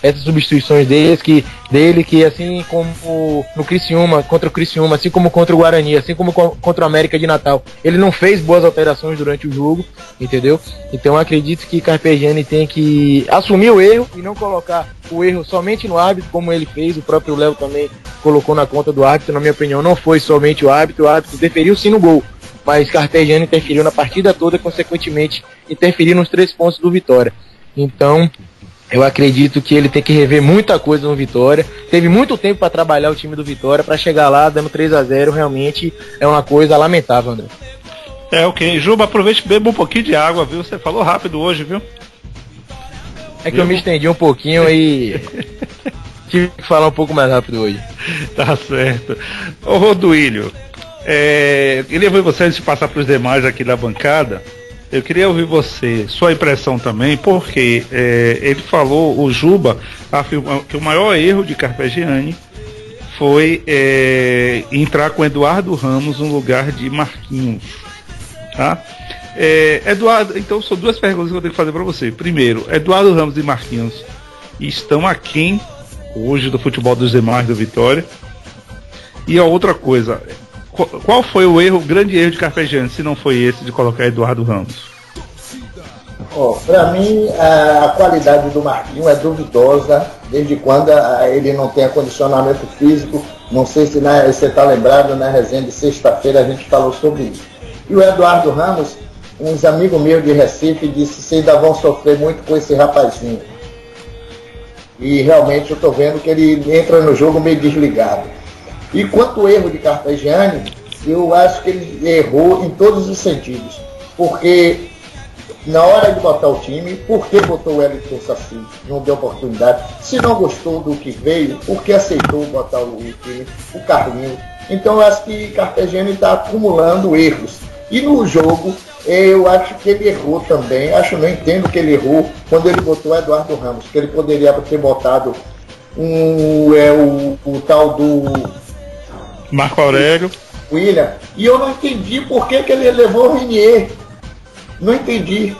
essas substituições dele, que assim como no Criciúma, contra o Criciúma, assim como contra o Guarani, assim como contra o América de Natal, ele não fez boas alterações durante o jogo, entendeu? Então eu acredito que Carpegiani tem que assumir o erro e não colocar o erro somente no árbitro, como ele fez. O próprio Léo também colocou na conta do árbitro. Na minha opinião, não foi somente o árbitro interferiu sim no gol, mas Carpegiani interferiu na partida toda, consequentemente interferiu nos 3 pontos do Vitória. Então, eu acredito que ele tem que rever muita coisa no Vitória. Teve muito tempo para trabalhar o time do Vitória, para chegar lá dando 3-0, realmente é uma coisa lamentável, André. Ok. Juba, aproveite e beba um pouquinho de água, viu? Você falou rápido hoje, viu? É que eu me estendi um pouquinho e tive que falar um pouco mais rápido hoje. Tá certo. Ô Roduílio, queria ver você antes de passar para os demais aqui da bancada. Eu queria ouvir você, sua impressão também, porque ele falou, o Juba afirmou que o maior erro de Carpegiani foi entrar com Eduardo Ramos no lugar de Marquinhos. Tá? Eduardo, então são duas perguntas que eu tenho que fazer para você. Primeiro, Eduardo Ramos e Marquinhos estão aquém hoje do futebol dos demais do Vitória. E a outra coisa, qual foi o grande erro de Carpegiani, se não foi esse de colocar Eduardo Ramos? Para mim, a qualidade do Marquinhos é duvidosa, desde quando ele não tem acondicionamento físico. Não sei se você está lembrado, na resenha de sexta-feira a gente falou sobre isso. E o Eduardo Ramos, uns amigos meus de Recife, disse que ainda vão sofrer muito com esse rapazinho. E realmente eu estou vendo que ele entra no jogo meio desligado. E quanto ao erro de Carpegiani, eu acho que ele errou em todos os sentidos. Porque na hora de botar o time, por que botou o Wellington Saci? Não deu oportunidade. Se não gostou do que veio, por que aceitou botar o time, o Carlinhos? Então eu acho que Carpegiani está acumulando erros. E no jogo, eu acho que ele errou também. Não entendo que ele errou quando ele botou o Eduardo Ramos, que ele poderia ter botado o tal do Marco Aurélio, William. E eu não entendi por que ele levou o Renier. Não entendi.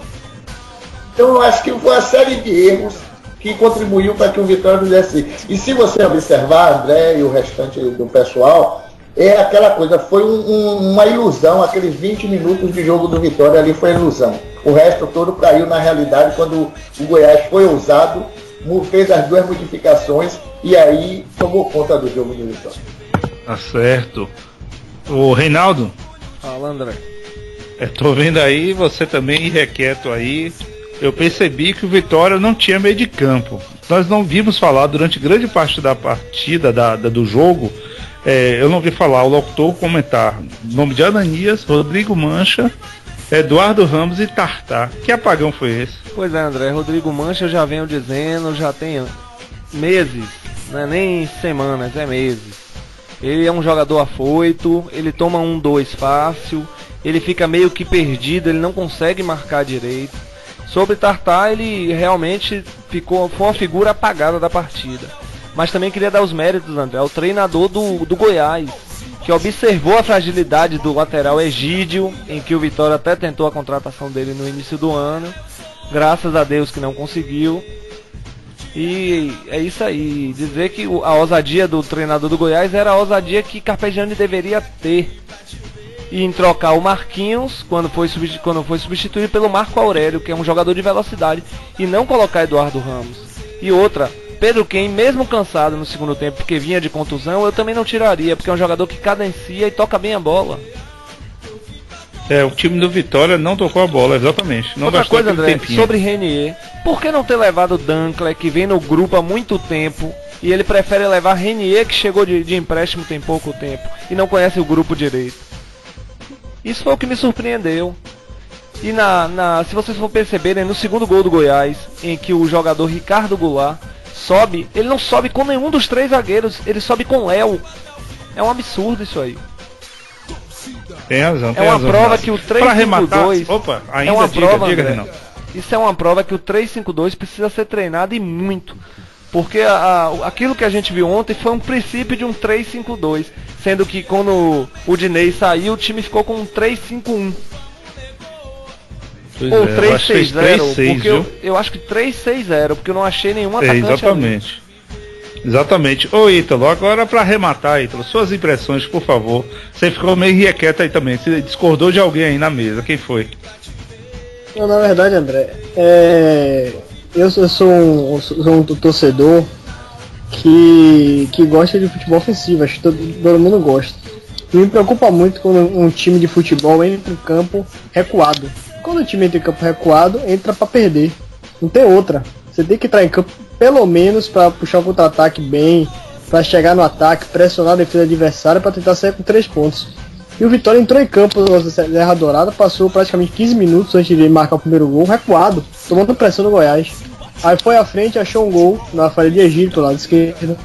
Então eu acho que foi uma série de erros que contribuiu para que o Vitória fizesse. E se você observar, André e o restante do pessoal, é aquela coisa, foi uma ilusão, aqueles 20 minutos de jogo do Vitória ali foi ilusão. O resto todo caiu na realidade quando o Goiás foi ousado, fez as duas modificações e aí tomou conta do jogo do Vitória. Tá certo. O Reinaldo? Fala, André. Tô vendo aí, você também irrequieto aí. Eu percebi que o Vitória não tinha meio de campo. Nós não vimos falar durante grande parte da partida do jogo. Eu não vi falar, o locutor comentar nome de Ananias, Rodrigo Mancha, Eduardo Ramos e Tartar. Que apagão foi esse? Pois é, André, Rodrigo Mancha eu já venho dizendo, já tem meses, não é nem semanas, é meses. Ele é um jogador afoito, ele toma 1-2 fácil, ele fica meio que perdido, ele não consegue marcar direito. Sobre Tartar, ele realmente foi uma figura apagada da partida. Mas também queria dar os méritos, André, ao treinador do Goiás, que observou a fragilidade do lateral Egídio, em que o Vitória até tentou a contratação dele no início do ano. Graças a Deus que não conseguiu. E é isso aí, dizer que a ousadia do treinador do Goiás era a ousadia que Carpegiani deveria ter. E em trocar o Marquinhos, quando foi substituído pelo Marco Aurélio, que é um jogador de velocidade, e não colocar Eduardo Ramos. E outra, Pedro Quem, mesmo cansado no segundo tempo, porque vinha de contusão, eu também não tiraria, porque é um jogador que cadencia e toca bem a bola. O time do Vitória não tocou a bola, exatamente. Não Outra coisa, André, tempinho. sobre Renier, por que não ter levado o Dankler, que vem no grupo há muito tempo, e ele prefere levar Renier, que chegou de empréstimo tem pouco tempo, e não conhece o grupo direito? Isso foi o que me surpreendeu. E se vocês for perceberem, no segundo gol do Goiás, em que o jogador Ricardo Goulart sobe, ele não sobe com nenhum dos três zagueiros, ele sobe com Léo. É um absurdo isso aí. Tem razão, é uma prova que o 3-5-2 Opa, ainda é uma prova, diga, André, Renan. isso é uma prova que o 3-5-2 precisa ser treinado e muito. Porque aquilo que a gente viu ontem foi um princípio de um 3-5-2, sendo que quando o Dinei saiu, o time ficou com um 3-5-1. Ou 3-6-0, porque eu acho que 3-6-0, porque eu não achei nenhum atacante ali. Exatamente. Ô Ítalo, agora pra arrematar, Ítalo, suas impressões, por favor. Você ficou meio irrequieto aí também. Você discordou de alguém aí na mesa. Quem foi? Não, na verdade, André, eu sou um torcedor que gosta de futebol ofensivo. Acho que todo mundo gosta. E me preocupa muito quando um time de futebol entra em campo recuado. Quando o time entra em campo recuado, entra pra perder. Não tem outra. Você tem que entrar em campo pelo menos para puxar o contra-ataque bem, para chegar no ataque, pressionar a defesa adversária para tentar sair com 3 pontos. E o Vitória entrou em campo na Serra Dourada, passou praticamente 15 minutos antes de marcar o primeiro gol, recuado, tomando pressão no Goiás. Aí foi à frente, achou um gol na falha de Egídio, do lado esquerdo.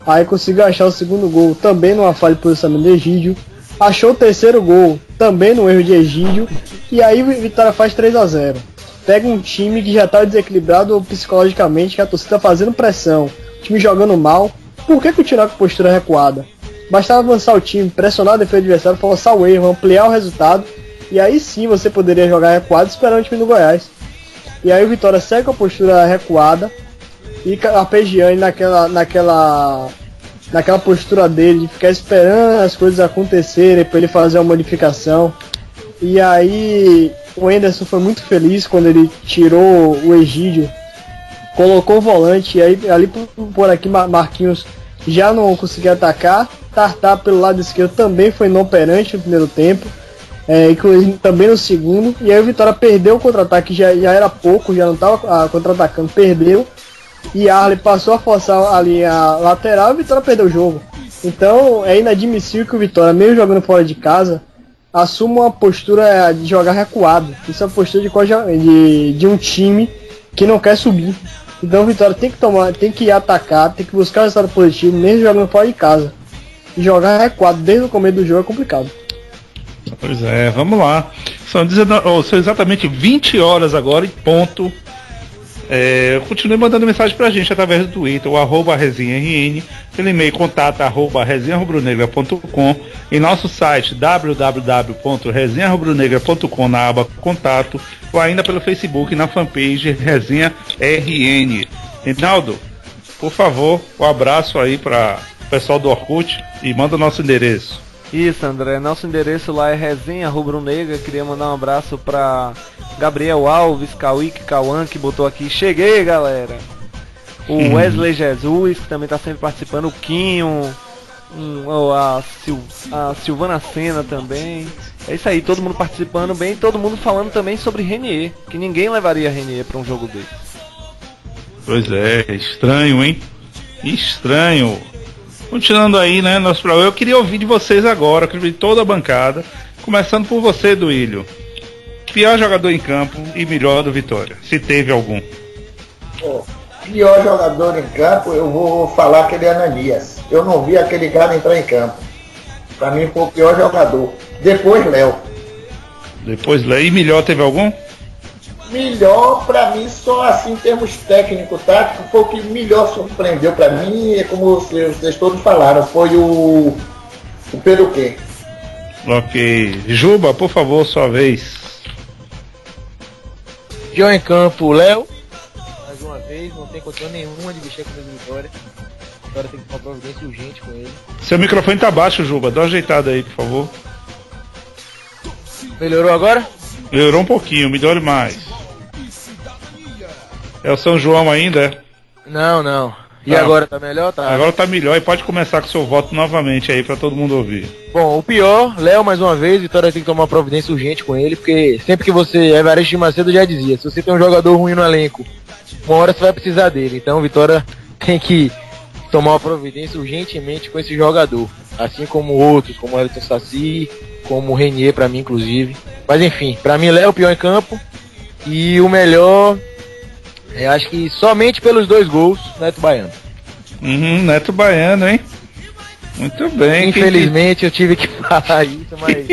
Aí conseguiu achar o segundo gol, também numa falha de posicionamento de Egídio. Achou o terceiro gol, também no erro de Egídio. E aí o Vitória faz 3-0. Pega um time que já está desequilibrado psicologicamente, que a torcida tá fazendo pressão, o time jogando mal, por que continuar com postura recuada? Bastava avançar o time, pressionar a defesa adversária, forçar o erro, ampliar o resultado, e aí sim você poderia jogar recuado esperando o time do Goiás. E aí o Vitória segue com a postura recuada e arpegiando naquela postura dele de ficar esperando as coisas acontecerem para ele fazer uma modificação. E aí o Henderson foi muito feliz quando ele tirou o Egídio, colocou o volante, e aí ali por aqui Marquinhos já não conseguia atacar. Tartar pelo lado esquerdo também foi inoperante no primeiro tempo, inclusive também no segundo. E aí o Vitória perdeu o contra-ataque, já era pouco, já não estava contra-atacando, perdeu. E Arley passou a forçar a linha lateral e o Vitória perdeu o jogo. Então é inadmissível que o Vitória, mesmo jogando fora de casa, assuma uma postura de jogar recuado. Isso é uma postura de um time que não quer subir. Então o Vitória tem que atacar, tem que buscar o resultado positivo, mesmo jogando fora de casa. E jogar recuado desde o começo do jogo é complicado. Pois é, vamos lá. São exatamente 20 horas agora e ponto. Continue mandando mensagem pra gente através do Twitter, o @resenharn, pelo e-mail contato@resenharrubronegra.com, em nosso site www.resenharrubronegra.com, na aba contato, ou ainda pelo Facebook na fanpage Resenha RN. Reinaldo, por favor, um abraço aí para o pessoal do Orkut e manda o nosso endereço. Isso, André, nosso endereço lá é Resenha Rubro Negra. Queria mandar um abraço pra Gabriel Alves, Cauã, que botou aqui, cheguei, galera. O Wesley Jesus, que também tá sempre participando, o Quinho, a Silvana Sena também. É isso aí, todo mundo participando bem, todo mundo falando também sobre Renier, que ninguém levaria Renier pra um jogo desse. Pois é, estranho, hein? Estranho. Continuando aí, né, nosso programa, eu queria ouvir de vocês agora, eu queria ouvir de toda a bancada, começando por você, Duílio. Pior jogador em campo e melhor do Vitória, se teve algum. Pior jogador em campo, eu vou falar que ele é Ananias. Eu não vi aquele cara entrar em campo. Pra mim foi o pior jogador. Depois Léo. E melhor teve algum? Melhor pra mim, só assim em termos técnico-tático, foi o que melhor surpreendeu pra mim, como vocês todos falaram, foi o Peruquê. Ok. Juba, por favor, sua vez. Pior em campo, Léo. Mais uma vez, não tem condição nenhuma de mexer com a Vitória. A Vitória tem que tomar providência urgente com ele. Seu microfone tá baixo, Juba. Dá uma ajeitada aí, por favor. Melhorou agora? Melhorou um pouquinho, melhore mais. É o São João ainda, é? Não. E Tá. agora tá melhor? Tá. Agora tá melhor e pode começar com seu voto novamente aí pra todo mundo ouvir. Bom, o pior, Léo mais uma vez, Vitória tem que tomar providência urgente com ele, porque sempre que você, Evaristo de Macedo já dizia, se você tem um jogador ruim no elenco, uma hora você vai precisar dele. Então Vitória tem que tomar uma providência urgentemente com esse jogador. Assim como outros, como o Elton Saci, como o Renier pra mim inclusive. Mas enfim, pra mim Léo pior em campo. E o melhor, eu acho que somente pelos 2 gols, Neto Baiano. Neto Baiano, hein? Muito bem. Infelizmente eu tive que falar isso, mas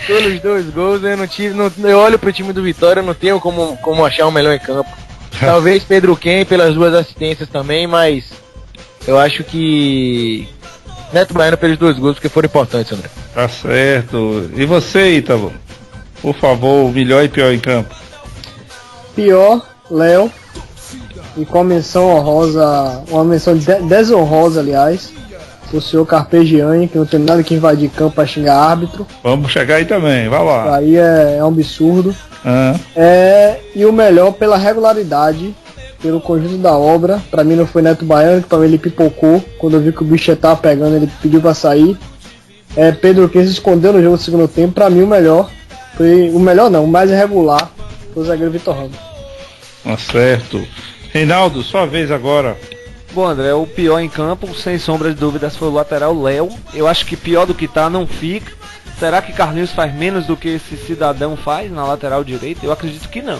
pelos 2 gols eu não tive. Eu olho pro time do Vitória, eu não tenho como achar um melhor em campo. Talvez Pedro Ken pelas 2 assistências também, mas eu acho que Neto Baiano pelos 2 gols, porque foram importantes, André. Tá certo. E você, Ítalo? Por favor, melhor e pior em campo. Pior, Léo. E com a menção honrosa, uma menção desonrosa, aliás, o senhor Carpegiani, que não tem nada que invadir campo pra xingar árbitro. Vamos chegar aí também, vai lá. Aí é um absurdo. E o melhor pela regularidade, pelo conjunto da obra. Pra mim não foi Neto Baiano, que pra mim ele pipocou. Quando eu vi que o bicho já tava pegando, ele pediu pra sair. Pedro Quem se escondeu no jogo do segundo tempo. Pra mim o melhor foi. O melhor não, o mais irregular foi o zagueiro Vitor Ramos. Tá certo. Reinaldo, sua vez agora. Bom, André, o pior em campo, sem sombra de dúvidas, foi o lateral Léo. Eu acho que pior do que tá não fica. Será que Carlinhos faz menos do que esse cidadão faz na lateral direita? Eu acredito que não.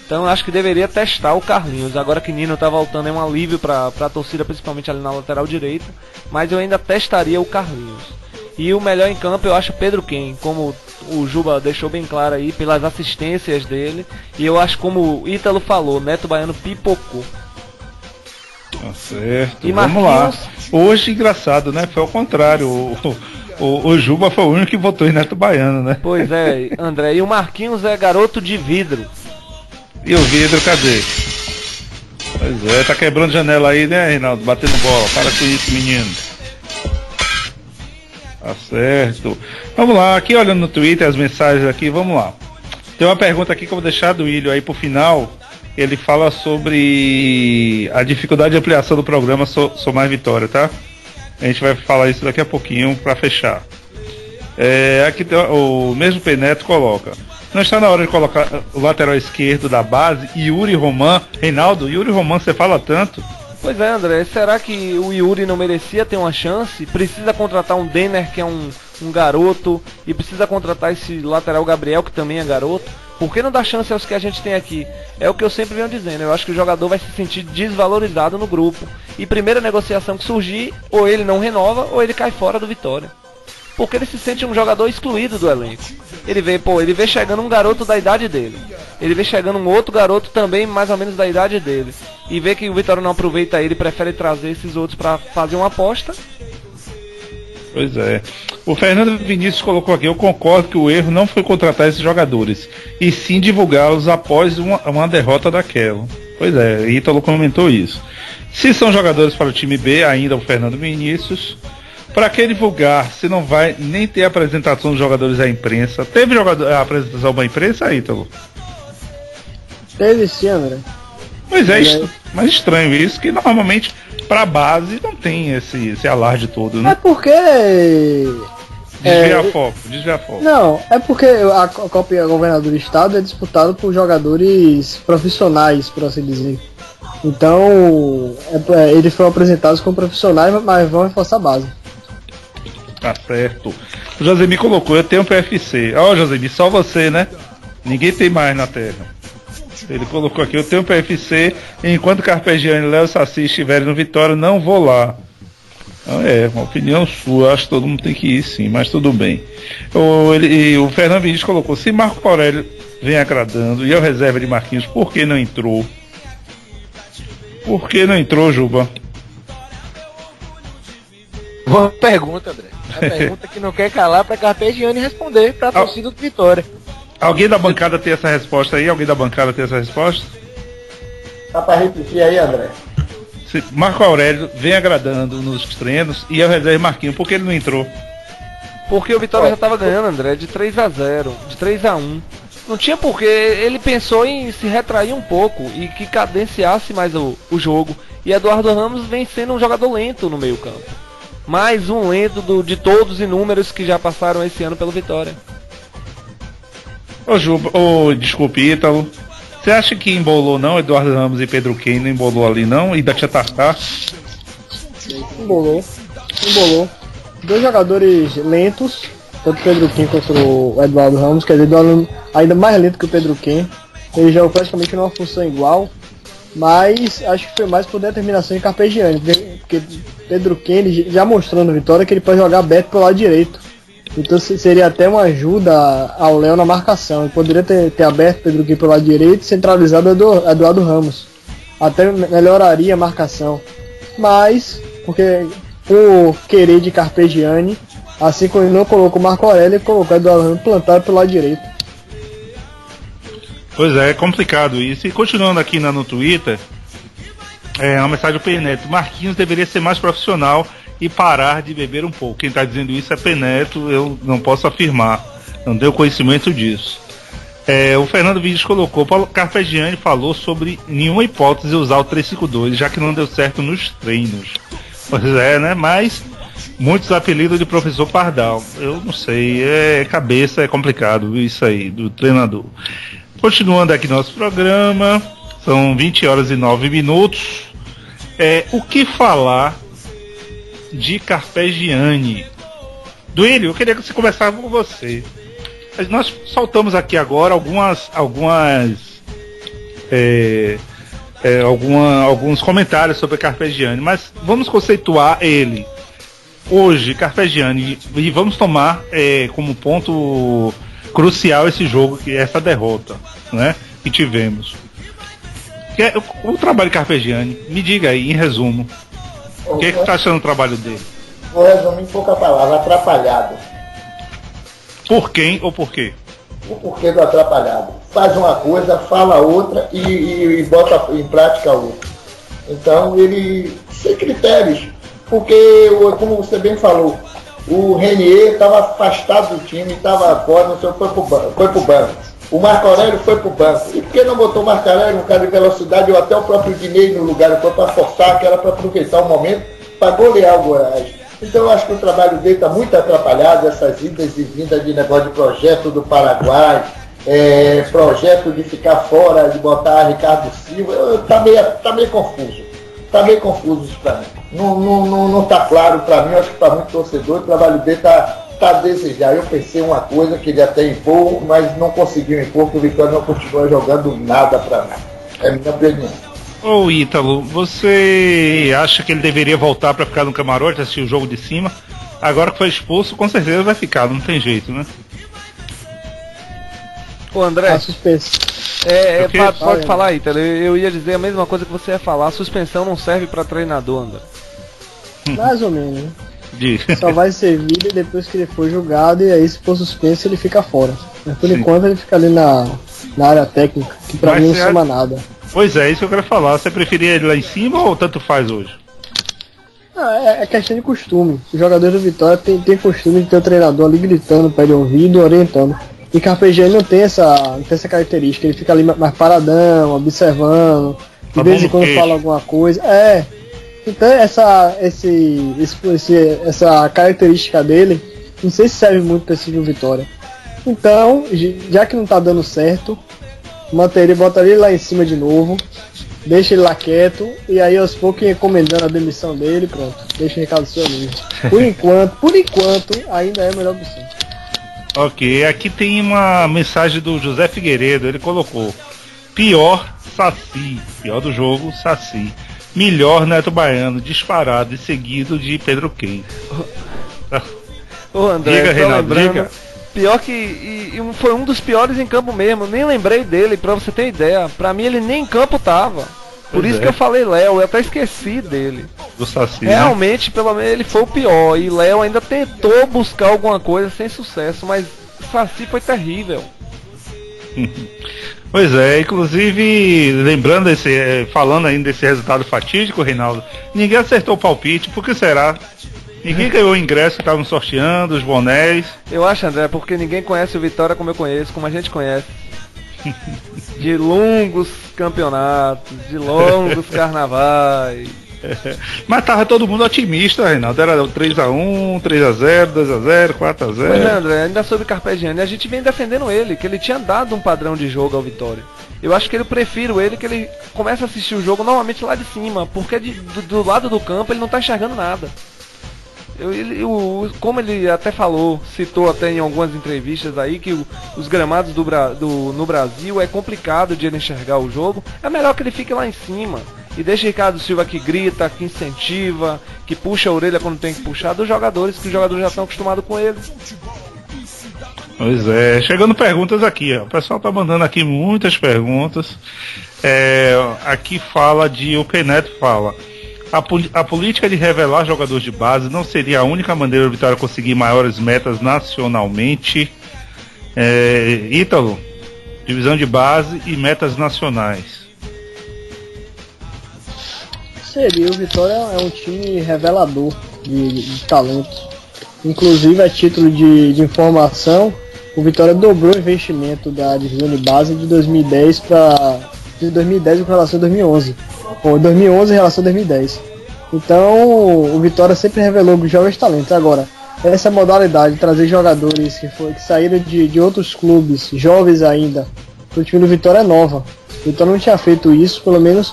Então eu acho que deveria testar o Carlinhos. Agora que Nino tá voltando é um alívio pra torcida, principalmente ali na lateral direita. Mas eu ainda testaria o Carlinhos. E o melhor em campo eu acho Pedro Ken, como o Juba deixou bem claro aí, pelas assistências dele. E eu acho, como o Ítalo falou, Neto Baiano pipocou. Tá certo. E Vamos lá. Marquinhos? Hoje, engraçado, né? Foi ao contrário. O Juba foi o único que votou em Neto Baiano, né? Pois é, André. E o Marquinhos é garoto de vidro. E o vidro, cadê? Pois é, tá quebrando janela aí, né, Reinaldo? Batendo bola. Para com isso, menino. Tá certo. Vamos lá, aqui olhando no Twitter as mensagens aqui, vamos lá. Tem uma pergunta aqui que eu vou deixar do Ilho aí pro final. Ele fala sobre a dificuldade de ampliação do programa Sou Mais Vitória, tá? A gente vai falar isso daqui a pouquinho pra fechar. Aqui o mesmo Peneto coloca: não está na hora de colocar o lateral esquerdo da base, Yuri Roman? Reinaldo, Yuri Roman, você fala tanto? Pois é, André, será que o Yuri não merecia ter uma chance? Precisa contratar um Denner, que é um garoto, e precisa contratar esse lateral Gabriel, que também é garoto. Por que não dar chance aos que a gente tem aqui? É o que eu sempre venho dizendo, eu acho que o jogador vai se sentir desvalorizado no grupo. E primeira negociação que surgir, ou ele não renova, ou ele cai fora do Vitória. Porque ele se sente um jogador excluído do elenco. Ele vê chegando um garoto da idade dele. Ele vê chegando um outro garoto também mais ou menos da idade dele. E vê que o Vitória não aproveita ele, prefere trazer esses outros para fazer uma aposta. Pois é. O Fernando Vinícius colocou aqui: eu concordo que o erro não foi contratar esses jogadores, e sim divulgá-los após uma derrota daquela. Pois é, Ítalo comentou isso. Se são jogadores para o time B, ainda o Fernando Vinícius, para que divulgar se não vai nem ter apresentação dos jogadores à imprensa? Teve apresentação à imprensa, Ítalo? Teve sim, André. Pois é, mas estranho isso, que normalmente pra base não tem esse alarde todo, né? É porque... Desviar foco. Não, é porque a Copa Governador do Estado é disputada por jogadores profissionais, por assim dizer. Então, eles foram apresentados como profissionais, mas vão reforçar a base. Tá certo. O Josemi colocou: eu tenho um PFC. Ó, Josemi, só você, né? Ninguém tem mais na Terra. Ele colocou aqui: eu tenho um PFC, enquanto Carpegiani e Léo Saci estiverem no Vitória, não vou lá. Uma opinião sua, acho que todo mundo tem que ir sim, mas tudo bem. O Fernando Vinícius colocou: se Marco Aurélio vem agradando e é o reserva de Marquinhos, por que não entrou? Por que não entrou, Juba? Boa pergunta, André. A pergunta que não quer calar pra Carpegiani responder pra torcida do Vitória. Alguém da bancada tem essa resposta aí? Dá pra repetir aí, André? Se Marco Aurélio vem agradando nos treinos e é o reserva de Marquinhos, por que ele não entrou? Porque o Vitória já estava ganhando, André, de 3-0, de 3-1. Não tinha porquê, ele pensou em se retrair um pouco e que cadenciasse mais o jogo. E Eduardo Ramos vem sendo um jogador lento no meio campo. Mais um lento de todos os inúmeros que já passaram esse ano pelo Vitória. Desculpe, Ítalo. Você acha que embolou não, Eduardo Ramos e Pedro Quem não embolou ali não? E da Tia Tartar? Embolou. Dois jogadores lentos, tanto o Pedro Quem quanto o Eduardo Ramos, quer dizer, Eduardo ainda mais lento que o Pedro Quem. Ele jogou praticamente numa função igual, mas acho que foi mais por determinação de Carpegiani, porque Pedro Quem ele já mostrou no Vitória que ele pode jogar aberto pelo lado direito. Então seria até uma ajuda ao Léo na marcação. Ele poderia ter aberto Pedro Quem pelo lado direito e centralizado Eduardo Ramos. Até melhoraria a marcação. Mas, porque por querer de Carpegiani, assim como ele não colocou o Marco Aurélio, ele colocou Eduardo Ramos plantado pelo lado direito. Pois é complicado isso. E continuando aqui no Twitter, uma mensagem do Peneto: Marquinhos deveria ser mais profissional e parar de beber um pouco. Quem está dizendo isso é Peneto, eu não posso afirmar, não tenho conhecimento disso. O Fernando Vinícius colocou: Paulo Carpegiani falou sobre nenhuma hipótese usar o 352, já que não deu certo nos treinos. Pois é, né? Mas muitos apelidos de professor Pardal. Eu não sei, cabeça é complicado isso aí, do treinador. Continuando aqui nosso programa, são 20h09. O que falar de Carpegiani? Duílio, eu queria que você começasse com você. Nós soltamos aqui agora alguns comentários sobre Carpegiani, mas vamos conceituar ele hoje, Carpegiani, e vamos tomar como ponto crucial esse jogo, que é essa derrota, né, que tivemos. O trabalho de Carpegiani, me diga aí, em resumo. O que tá achando do trabalho dele? Vou resumir em pouca palavra, atrapalhado. Por quem ou por quê? O porquê do atrapalhado. Faz uma coisa, fala outra e bota em prática outra. Então ele, sem critérios, porque, como você bem falou, o Renier estava afastado do time, estava fora, não sei, foi pro banco. O Marco Aurélio foi pro banco. E por que não botou o Marco Aurélio, um cara de velocidade, ou até o próprio Dinei no lugar, foi para forçar, que era para aproveitar o momento, para golear o Goiás. Então eu acho que o trabalho dele está muito atrapalhado, essas idas e vindas de negócio de projeto do Paraguai, projeto de ficar fora, de botar Ricardo Silva, tá meio confuso. Está meio confuso isso para mim. Não está claro para mim, acho que para muito torcedor, o trabalho dele está a desejar. Eu pensei uma coisa que ele até impôs, mas não conseguiu impor, porque o Vitória não continua jogando nada para mim. É a minha opinião. Ô Ítalo, você acha que ele deveria voltar para ficar no camarote, assistir o jogo de cima? Agora que foi expulso, com certeza vai ficar, não tem jeito, né? Ô André, A suspensão. pode falar, Ítalo, eu ia dizer a mesma coisa que você ia falar, a suspensão não serve para treinador, André. Mais ou menos, né? De... Só vai servir depois que ele for julgado, e aí se for suspenso ele fica fora. Mas por Sim. enquanto ele fica ali na área técnica, que pra Mas mim não você soma nada. Pois é, isso que eu quero falar. Você preferia ele lá em cima ou tanto faz hoje? É questão de costume. Os jogadores do Vitória tem costume de ter o treinador ali gritando pra ele ouvir e orientando. E Carpegiani não tem essa característica, ele fica ali mais paradão, observando, de vez em quando fala alguma coisa. Então essa característica dele, não sei se serve muito pra esse do Vitória. Então, já que não tá dando certo, botaria ele lá em cima de novo, deixa ele lá quieto, e aí aos poucos ia encomendando a demissão dele, pronto, deixa o recado seu amigo. Por enquanto, ainda é a melhor opção. Ok, aqui tem uma mensagem do José Figueiredo, ele colocou: pior Saci, pior do jogo, Saci. Melhor Neto Baiano, disparado e seguido de Pedro Quem. Ô André, Diga, Reinaldo, diga. Pior que e foi um dos piores em campo mesmo, nem lembrei dele, pra você ter ideia. Pra mim ele nem em campo tava. Por Pois isso é. que eu falei Léo, eu até esqueci dele. Do Saci, Realmente, pelo menos ele foi o pior. E Léo ainda tentou buscar alguma coisa sem sucesso, mas Saci foi terrível. né? Pois é, inclusive, lembrando falando ainda desse resultado fatídico, Reinaldo, ninguém acertou o palpite, por que será? Ninguém ganhou o ingresso que estavam sorteando, os bonés. Eu acho, André, porque ninguém conhece o Vitória como eu conheço, como a gente conhece. De longos campeonatos, de longos carnavais. Mas tava todo mundo otimista, Reinaldo. Era 3x1, 3x0, 2x0, 4x0. Pois é, André, ainda sobre Carpegiani, a gente vem defendendo ele, que ele tinha dado um padrão de jogo ao Vitória. Eu acho que eu prefiro ele, que ele começa a assistir o jogo normalmente lá de cima, porque do lado do campo ele não tá enxergando nada. Como ele até citou até em algumas entrevistas aí, que os gramados no Brasil é complicado de ele enxergar o jogo, é melhor que ele fique lá em cima. E deixa Ricardo Silva que grita, que incentiva, que puxa a orelha quando tem que puxar, dos jogadores, que os jogadores já estão acostumados com ele. Pois é, chegando perguntas aqui, ó. O pessoal tá mandando aqui muitas perguntas. Aqui o Peneto fala: a política de revelar jogadores de base não seria a única maneira do Vitória conseguir maiores metas nacionalmente? Ítalo, divisão de base e metas nacionais. Seria, o Vitória é um time revelador de talento. Inclusive, a título de informação, o Vitória dobrou o investimento da divisão de base de 2010 com relação a 2011. Ou 2011 em relação a 2010. Então, o Vitória sempre revelou jovens talentos. Agora, essa modalidade de trazer jogadores que saíram de outros clubes, jovens ainda, o time do Vitória é nova. O Vitória não tinha feito isso, pelo menos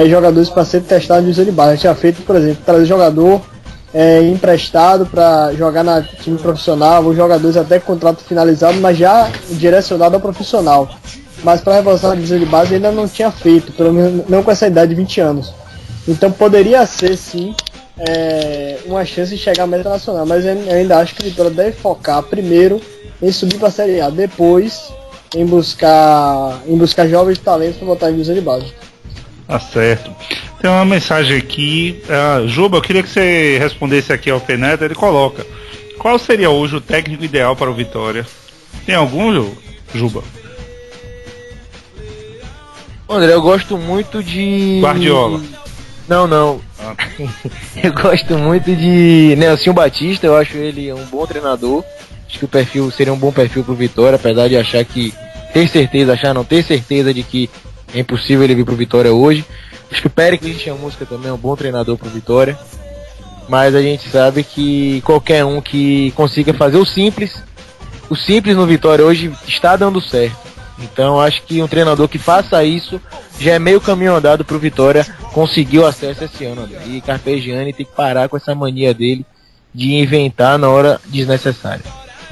jogadores para ser testados no de base. Tinha feito, por exemplo, trazer jogador emprestado para jogar na time profissional, ou jogadores até com contrato finalizado, mas já direcionado ao profissional. Mas para reforçar a divisão de base ainda não tinha feito, pelo menos não com essa idade de 20 anos. Então poderia ser sim uma chance de chegar à meta nacional, mas eu ainda acho que o Vitória deve focar primeiro em subir para a Série A, depois em buscar jovens talentos para botar em divisão de base. Tá certo. Tem uma mensagem aqui. Juba, eu queria que você respondesse aqui ao Feneto. Ele coloca: qual seria hoje o técnico ideal para o Vitória? Tem algum, Juba? André, eu gosto muito de... Guardiola. Não. Eu gosto muito de Nelson Batista. Eu acho ele um bom treinador. Acho que o perfil seria um bom perfil pro Vitória, apesar de achar que... ter certeza de que é impossível ele vir pro Vitória hoje. Acho que o Péricles Chamusca também é um bom treinador pro Vitória. Mas a gente sabe que qualquer um que consiga fazer o simples no Vitória hoje está dando certo. Então acho que um treinador que faça isso já é meio caminho andado pro Vitória conseguir o acesso esse ano, André. E Carpegiani tem que parar com essa mania dele de inventar na hora desnecessária.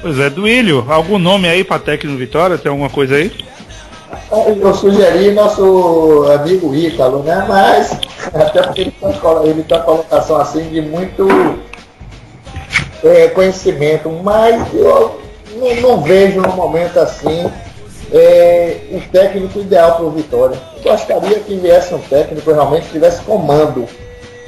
Pois é, Duílio, algum nome aí pra técnico no Vitória? Tem alguma coisa aí? Eu sugeri nosso amigo Ítalo, né? Mas até porque ele tem uma colocação assim de muito conhecimento, mas eu não vejo no momento assim o técnico ideal para o Vitória. Eu gostaria que viesse um técnico que realmente tivesse comando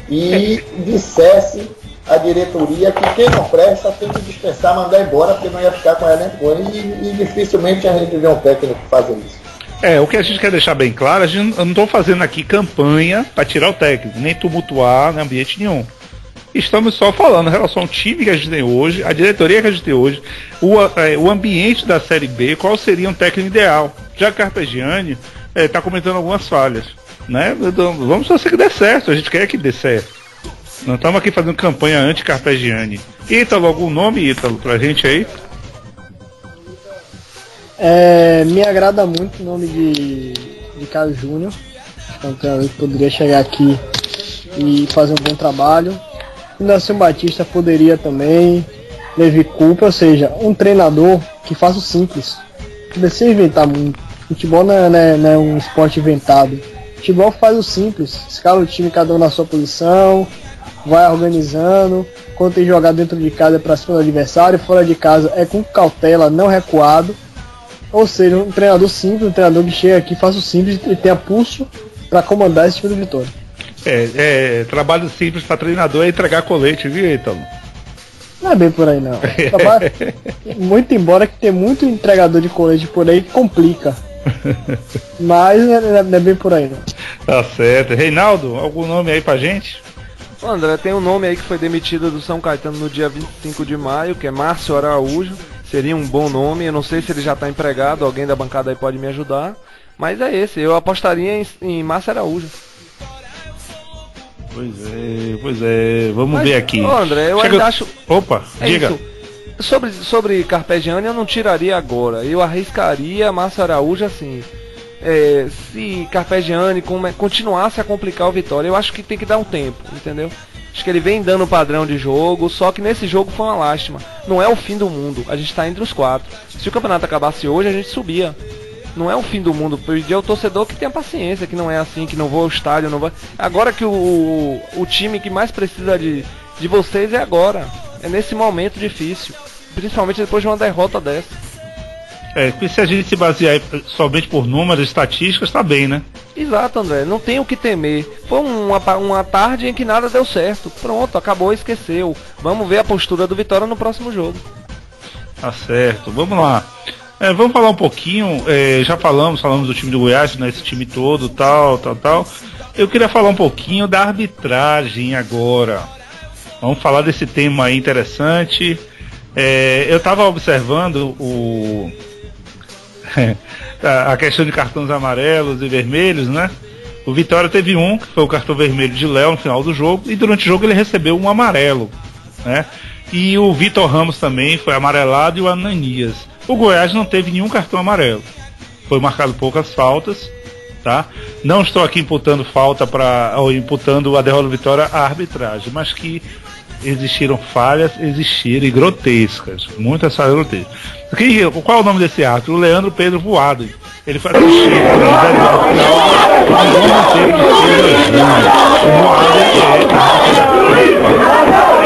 e dissesse a diretoria que quem não presta tem que dispensar, mandar embora, porque não ia ficar com ela e dificilmente a gente vê um técnico fazer isso. O que a gente quer deixar bem claro, eu não estou fazendo aqui campanha para tirar o técnico, nem tumultuar em ambiente nenhum. Estamos só falando em relação ao time que a gente tem hoje, a diretoria que a gente tem hoje, o ambiente da Série B, qual seria um técnico ideal. Já Carpegiani está comentando algumas falhas, né? Então, vamos torcer que dê certo, a gente quer que dê certo. Nós estamos aqui fazendo campanha anti-Carpegiani. Ítalo, algum nome, Ítalo, pra gente aí? Me agrada muito o nome de Caio Júnior. Acho que é um treinador que poderia chegar aqui e fazer um bom trabalho. O Nelson Batista poderia também. Levi Culpa, ou seja, um treinador que faça o simples. Não precisa inventar muito. Futebol não é um esporte inventado. Futebol faz o simples. Escala o time, cada um na sua posição. Vai organizando. Quando tem jogar dentro de casa é pra cima do adversário. Fora de casa é com cautela, não recuado. Ou seja, um treinador simples, um treinador que chega aqui, faça o simples e tenha pulso para comandar esse time do Vitória. Trabalho simples para treinador é entregar colete, viu, Ítalo? Não é bem por aí, não. Muito embora que tem muito entregador de colete por aí que complica. Mas não é bem por aí, não. Tá certo. Reinaldo, algum nome aí pra gente? André, tem um nome aí que foi demitido do São Caetano no dia 25 de maio, que é Márcio Araújo. Seria um bom nome, eu não sei se ele já está empregado, alguém da bancada aí pode me ajudar. Mas é esse, eu apostaria em Márcio Araújo. Pois é, vamos ver aqui. André, eu ainda acho... Opa, diga. Isso. Sobre Carpegiani eu não tiraria agora, eu arriscaria Márcio Araújo assim. Se Carpegiani continuasse a complicar o Vitória, eu acho que tem que dar um tempo, entendeu? Acho que ele vem dando padrão de jogo, só que nesse jogo foi uma lástima. Não é o fim do mundo, a gente tá entre os 4. Se o campeonato acabasse hoje, a gente subia. Não é o fim do mundo, pedir ao torcedor que tenha paciência, que não é assim, que não vou ao estádio, não vai. Agora que o time que mais precisa de vocês é agora. É nesse momento difícil, principalmente depois de uma derrota dessa. Porque se a gente se basear somente por números, estatísticas, tá bem, né? Exato, André, não tem o que temer. Foi uma tarde em que nada deu certo. Pronto, acabou, esqueceu. Vamos ver a postura do Vitória no próximo jogo. Tá certo, vamos lá. Vamos falar um pouquinho, já falamos do time do Goiás, né, esse time todo, tal. Eu queria falar um pouquinho da arbitragem agora. Vamos falar desse tema aí interessante. Eu estava observando a questão de cartões amarelos e vermelhos, né? O Vitória teve que foi o cartão vermelho de Léo no final do jogo, e durante o jogo ele recebeu um amarelo, né? E o Vitor Ramos também foi amarelado, e o Ananias. O Goiás não teve nenhum cartão amarelo. Foi marcado poucas faltas, tá? Não estou aqui imputando imputando a derrota do Vitória à arbitragem, mas que existiram falhas, e grotescas, muitas falhas grotescas. Qual é o nome desse árbitro? O Leandro Pedro Voado. Ele foi assistido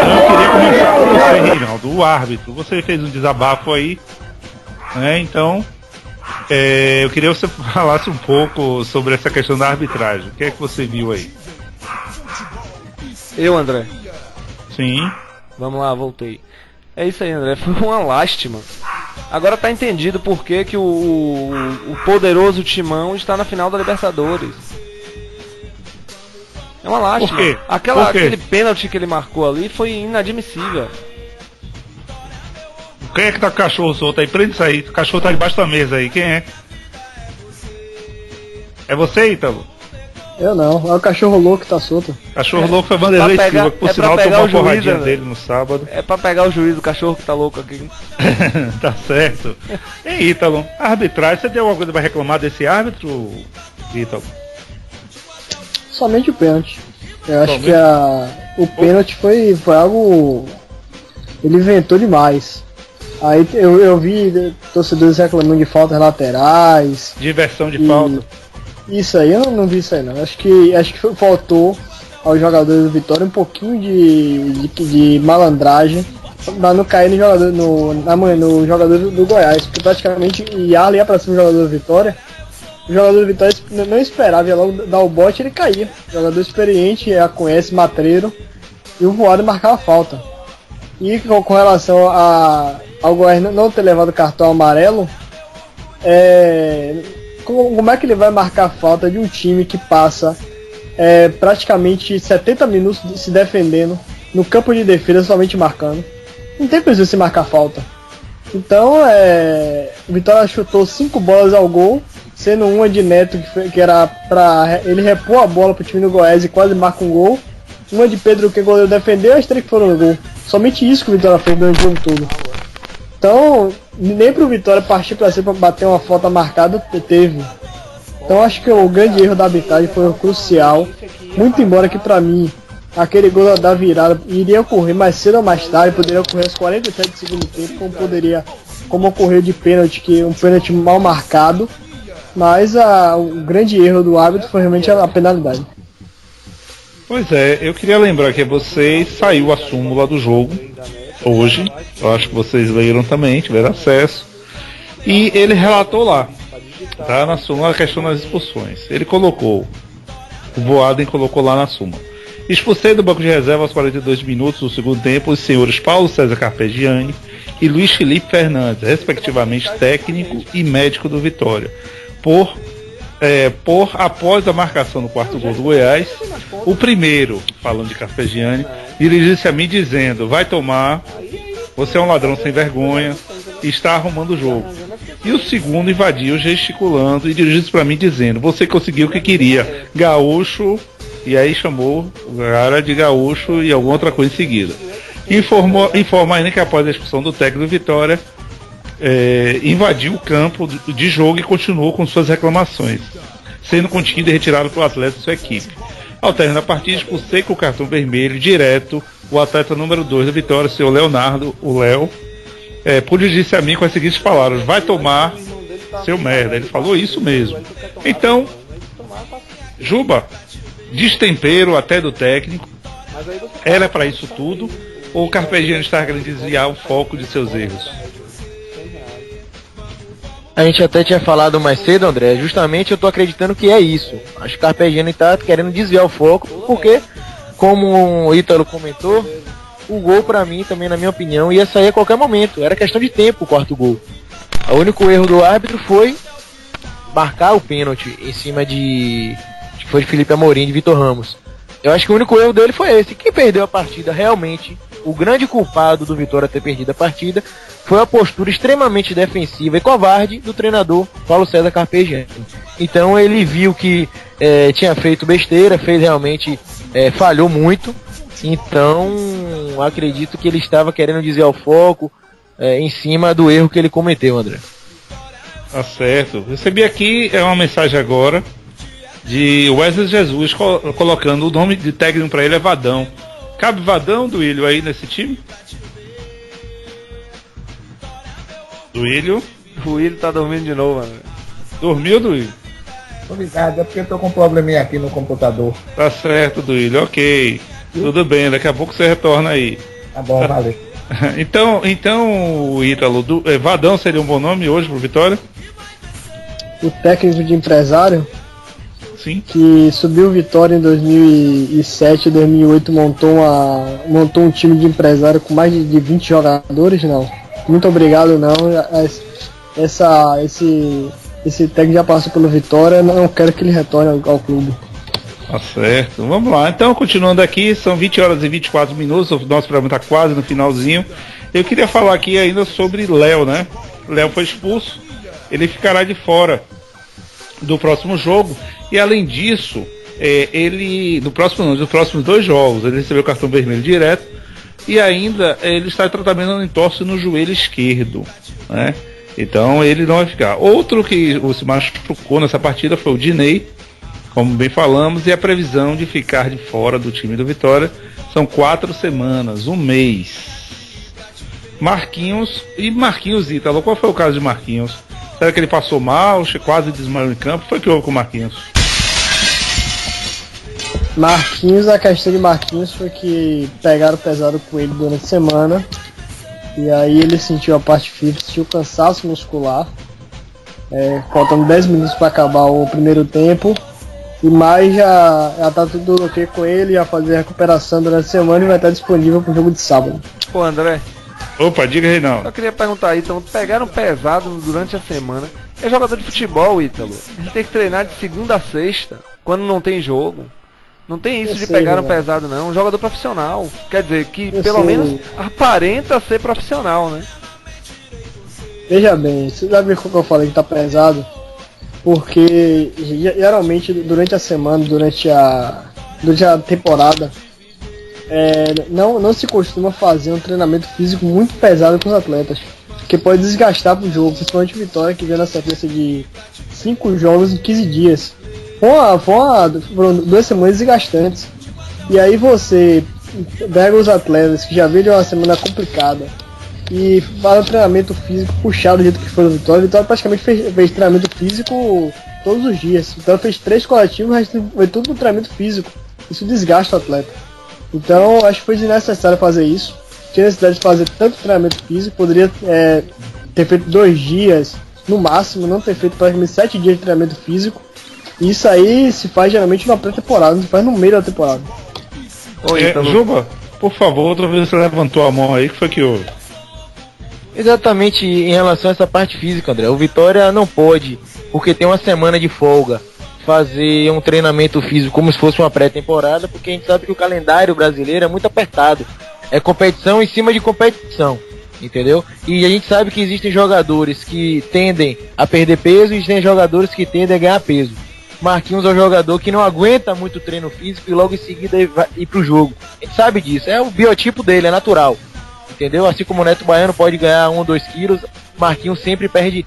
Eu queria começar com você, Reinaldo, o árbitro. Você fez um desabafo aí, né? Então, Eu queria que você falasse um pouco sobre essa questão da arbitragem. O que é que você viu aí? Eu, André. Sim. Vamos lá, voltei. É isso aí, André. Foi uma lástima. Agora tá entendido por que o poderoso Timão está na final da Libertadores. É uma lástima. Por quê? Aquele pênalti que ele marcou ali foi inadmissível. Quem é que tá com o cachorro solto aí? Prende isso aí. O cachorro tá debaixo da mesa aí. Quem é? É você, Ítalo? Eu não, é o cachorro louco que tá solto. Cachorro louco foi Vanderlei Silva, que por sinal tomou uma porradinha dele no sábado. É pra pegar o juiz, o cachorro que tá louco aqui. Tá certo. E Ítalo, arbitragem, você tem alguma coisa pra reclamar desse árbitro, Ítalo? Somente o pênalti. Eu acho que o pênalti foi algo... Ele inventou demais. Aí eu vi torcedores reclamando de faltas laterais. Diversão de falta. Isso aí, eu não vi isso aí não. Acho que faltou aos jogadores do Vitória um pouquinho de malandragem pra não cair no jogador do Goiás. Porque praticamente ia pra cima do jogador do Vitória. O jogador do Vitória não esperava, ia logo dar o bote e ele caía. O jogador experiente, conhece, matreiro. E o Voado marcava falta. E com relação ao Goiás não ter levado cartão amarelo, como é que ele vai marcar falta de um time que passa praticamente 70 minutos se defendendo no campo de defesa, somente marcando? Não tem preciso se marcar falta. Então, o Vitória chutou 5 bolas ao gol, sendo uma de Neto, que era pra ele repor a bola pro time do Goiás e quase marca um gol. Uma de Pedro, que o goleiro defendeu, e as 3 que foram no gol. Somente isso que o Vitória fez durante o jogo todo. Então, nem pro Vitória partir pra cima pra bater uma falta marcada teve. Então, acho que o grande erro da arbitragem foi crucial. Muito embora que pra mim, aquele gol da virada iria ocorrer mais cedo ou mais tarde, poderia ocorrer aos 47 do segundo tempo, como ocorreu de pênalti, que um pênalti mal marcado. Mas o grande erro do árbitro foi realmente a penalidade. Pois é, eu queria lembrar que saiu a súmula do jogo hoje. Eu acho que vocês leram também, tiveram acesso. E ele relatou lá, tá, na súmula, a questão das expulsões. Ele colocou, o Voaden colocou lá na súmula: expulsei do banco de reserva aos 42 minutos do segundo tempo os senhores Paulo César Carpegiani e Luiz Felipe Fernandes, respectivamente técnico e médico do Vitória, após a marcação do quarto gol do Goiás, o primeiro, falando de Carpegiani, dirigiu-se a mim dizendo: vai tomar, você é um ladrão sem vergonha e está arrumando o jogo. E o segundo invadiu gesticulando e dirigiu-se para mim dizendo: você conseguiu o que queria, gaúcho. E aí chamou o cara de gaúcho e alguma outra coisa em seguida. Informa ainda que após a expulsão do técnico do Vitória, invadiu o campo de jogo e continuou com suas reclamações, sendo contido e retirado pelo atleta de sua equipe. Ao término da partida, expulsei com o cartão vermelho direto o atleta número 2 da Vitória, o senhor Leonardo, o Léo, por dirigir-se a mim com as seguintes palavras: vai tomar, seu merda. Ele falou isso mesmo. Então, Juba, destempero até do técnico, era para isso tudo, ou o Carpegiani está querendo desviar o foco de seus erros? A gente até tinha falado mais cedo, André, justamente eu tô acreditando que é isso. Acho que o Carpegiani tá querendo desviar o foco, porque, como o Ítalo comentou, o gol pra mim, também na minha opinião, ia sair a qualquer momento. Era questão de tempo o quarto gol. O único erro do árbitro foi marcar o pênalti em cima de Felipe Amorim, de Vitor Ramos. Eu acho que o único erro dele foi esse. Quem perdeu a partida realmente, o grande culpado do Vitória ter perdido a partida, foi a postura extremamente defensiva e covarde do treinador Paulo César Carpegiani. Então ele viu que tinha feito besteira, falhou muito. Então acredito que ele estava querendo desviar o foco em cima do erro que ele cometeu, André. Tá certo. Recebi aqui uma mensagem agora de Wesley Jesus colocando o nome de técnico para ele é Vadão. Cabe Vadão, Duílio, aí nesse time? Duílio? O Duílio tá dormindo de novo, mano. Dormiu, Duílio? Tô ligado, é porque eu tô com um probleminha aqui no computador. Tá certo, Duílio, ok. Tudo bem, daqui a pouco você retorna aí. Tá bom, valeu. Então, Ítalo, Vadão seria um bom nome hoje pro Vitória? o técnico de empresário, Sim. que subiu Vitória em 2007 e 2008, montou um time de empresário com mais de 20 jogadores, não. Muito obrigado, não. Esse técnico já passou pelo Vitória, não quero que ele retorne ao clube. Tá certo, vamos lá. Então, continuando aqui, são 20 horas e 24 minutos, o nosso programa está quase no finalzinho. Eu queria falar aqui ainda sobre Léo, né? Léo foi expulso, ele ficará de fora do próximo jogo. E além disso, dos próximos 2 jogos, ele recebeu cartão vermelho direto. E ainda ele está em tratamento em entorse no joelho esquerdo, né? Então ele não vai ficar. Outro que se machucou nessa partida foi o Dinei, como bem falamos, e a previsão de ficar de fora do time do Vitória são 4 semanas, 1 mês. Marquinhos, Ítalo, qual foi o caso de Marquinhos? Será que ele passou mal, quase desmaiou em campo? Foi o que houve com o Marquinhos? A questão de Marquinhos foi que pegaram pesado com ele durante a semana. E aí ele sentiu a parte física, sentiu cansaço muscular. Faltando 10 minutos para acabar o primeiro tempo. E mais já tá tudo ok com ele, já fazer a recuperação durante a semana e vai estar disponível pro jogo de sábado. Pô, André. Opa, diga aí, não. Eu queria perguntar aí, então, pegaram pesado durante a semana. É jogador de futebol, Ítalo. A gente tem que treinar de segunda a sexta, quando não tem jogo. Não tem isso de pegaram pesado, não. Um jogador profissional. Quer dizer, que pelo menos aparenta ser profissional, né? Veja bem, você sabe como eu falei que tá pesado? Porque geralmente durante a semana, durante a temporada, não se costuma fazer um treinamento físico muito pesado com os atletas, que pode desgastar pro jogo, principalmente o Vitória, que vem na sequência de 5 jogos em 15 dias. Foram 2 semanas desgastantes. E aí você pega os atletas que já vêm de uma semana complicada e faz um treinamento físico puxado do jeito que foi no Vitória. O Vitória praticamente fez treinamento físico todos os dias. Então fez 3 coletivos, mas foi tudo no treinamento físico. Isso desgasta o atleta. Então acho que foi desnecessário fazer isso. Tinha necessidade de fazer tanto treinamento físico, poderia ter feito 2 dias no máximo, não ter feito praticamente 7 dias de treinamento físico. E isso aí se faz geralmente na pré-temporada, não se faz no meio da temporada. Juba, por favor, outra vez você levantou a mão aí, que foi que houve? Exatamente em relação a essa parte física, André. O Vitória não pode, porque tem uma semana de folga, fazer um treinamento físico como se fosse uma pré-temporada, porque a gente sabe que o calendário brasileiro é muito apertado. É competição em cima de competição, entendeu? E a gente sabe que existem jogadores que tendem a perder peso e tem jogadores que tendem a ganhar peso. Marquinhos é um jogador que não aguenta muito treino físico e logo em seguida vai ir pro jogo. A gente sabe disso, é o biotipo dele, é natural. Entendeu? Assim como o Neto Baiano pode ganhar 1 ou 2 quilos, Marquinhos sempre perde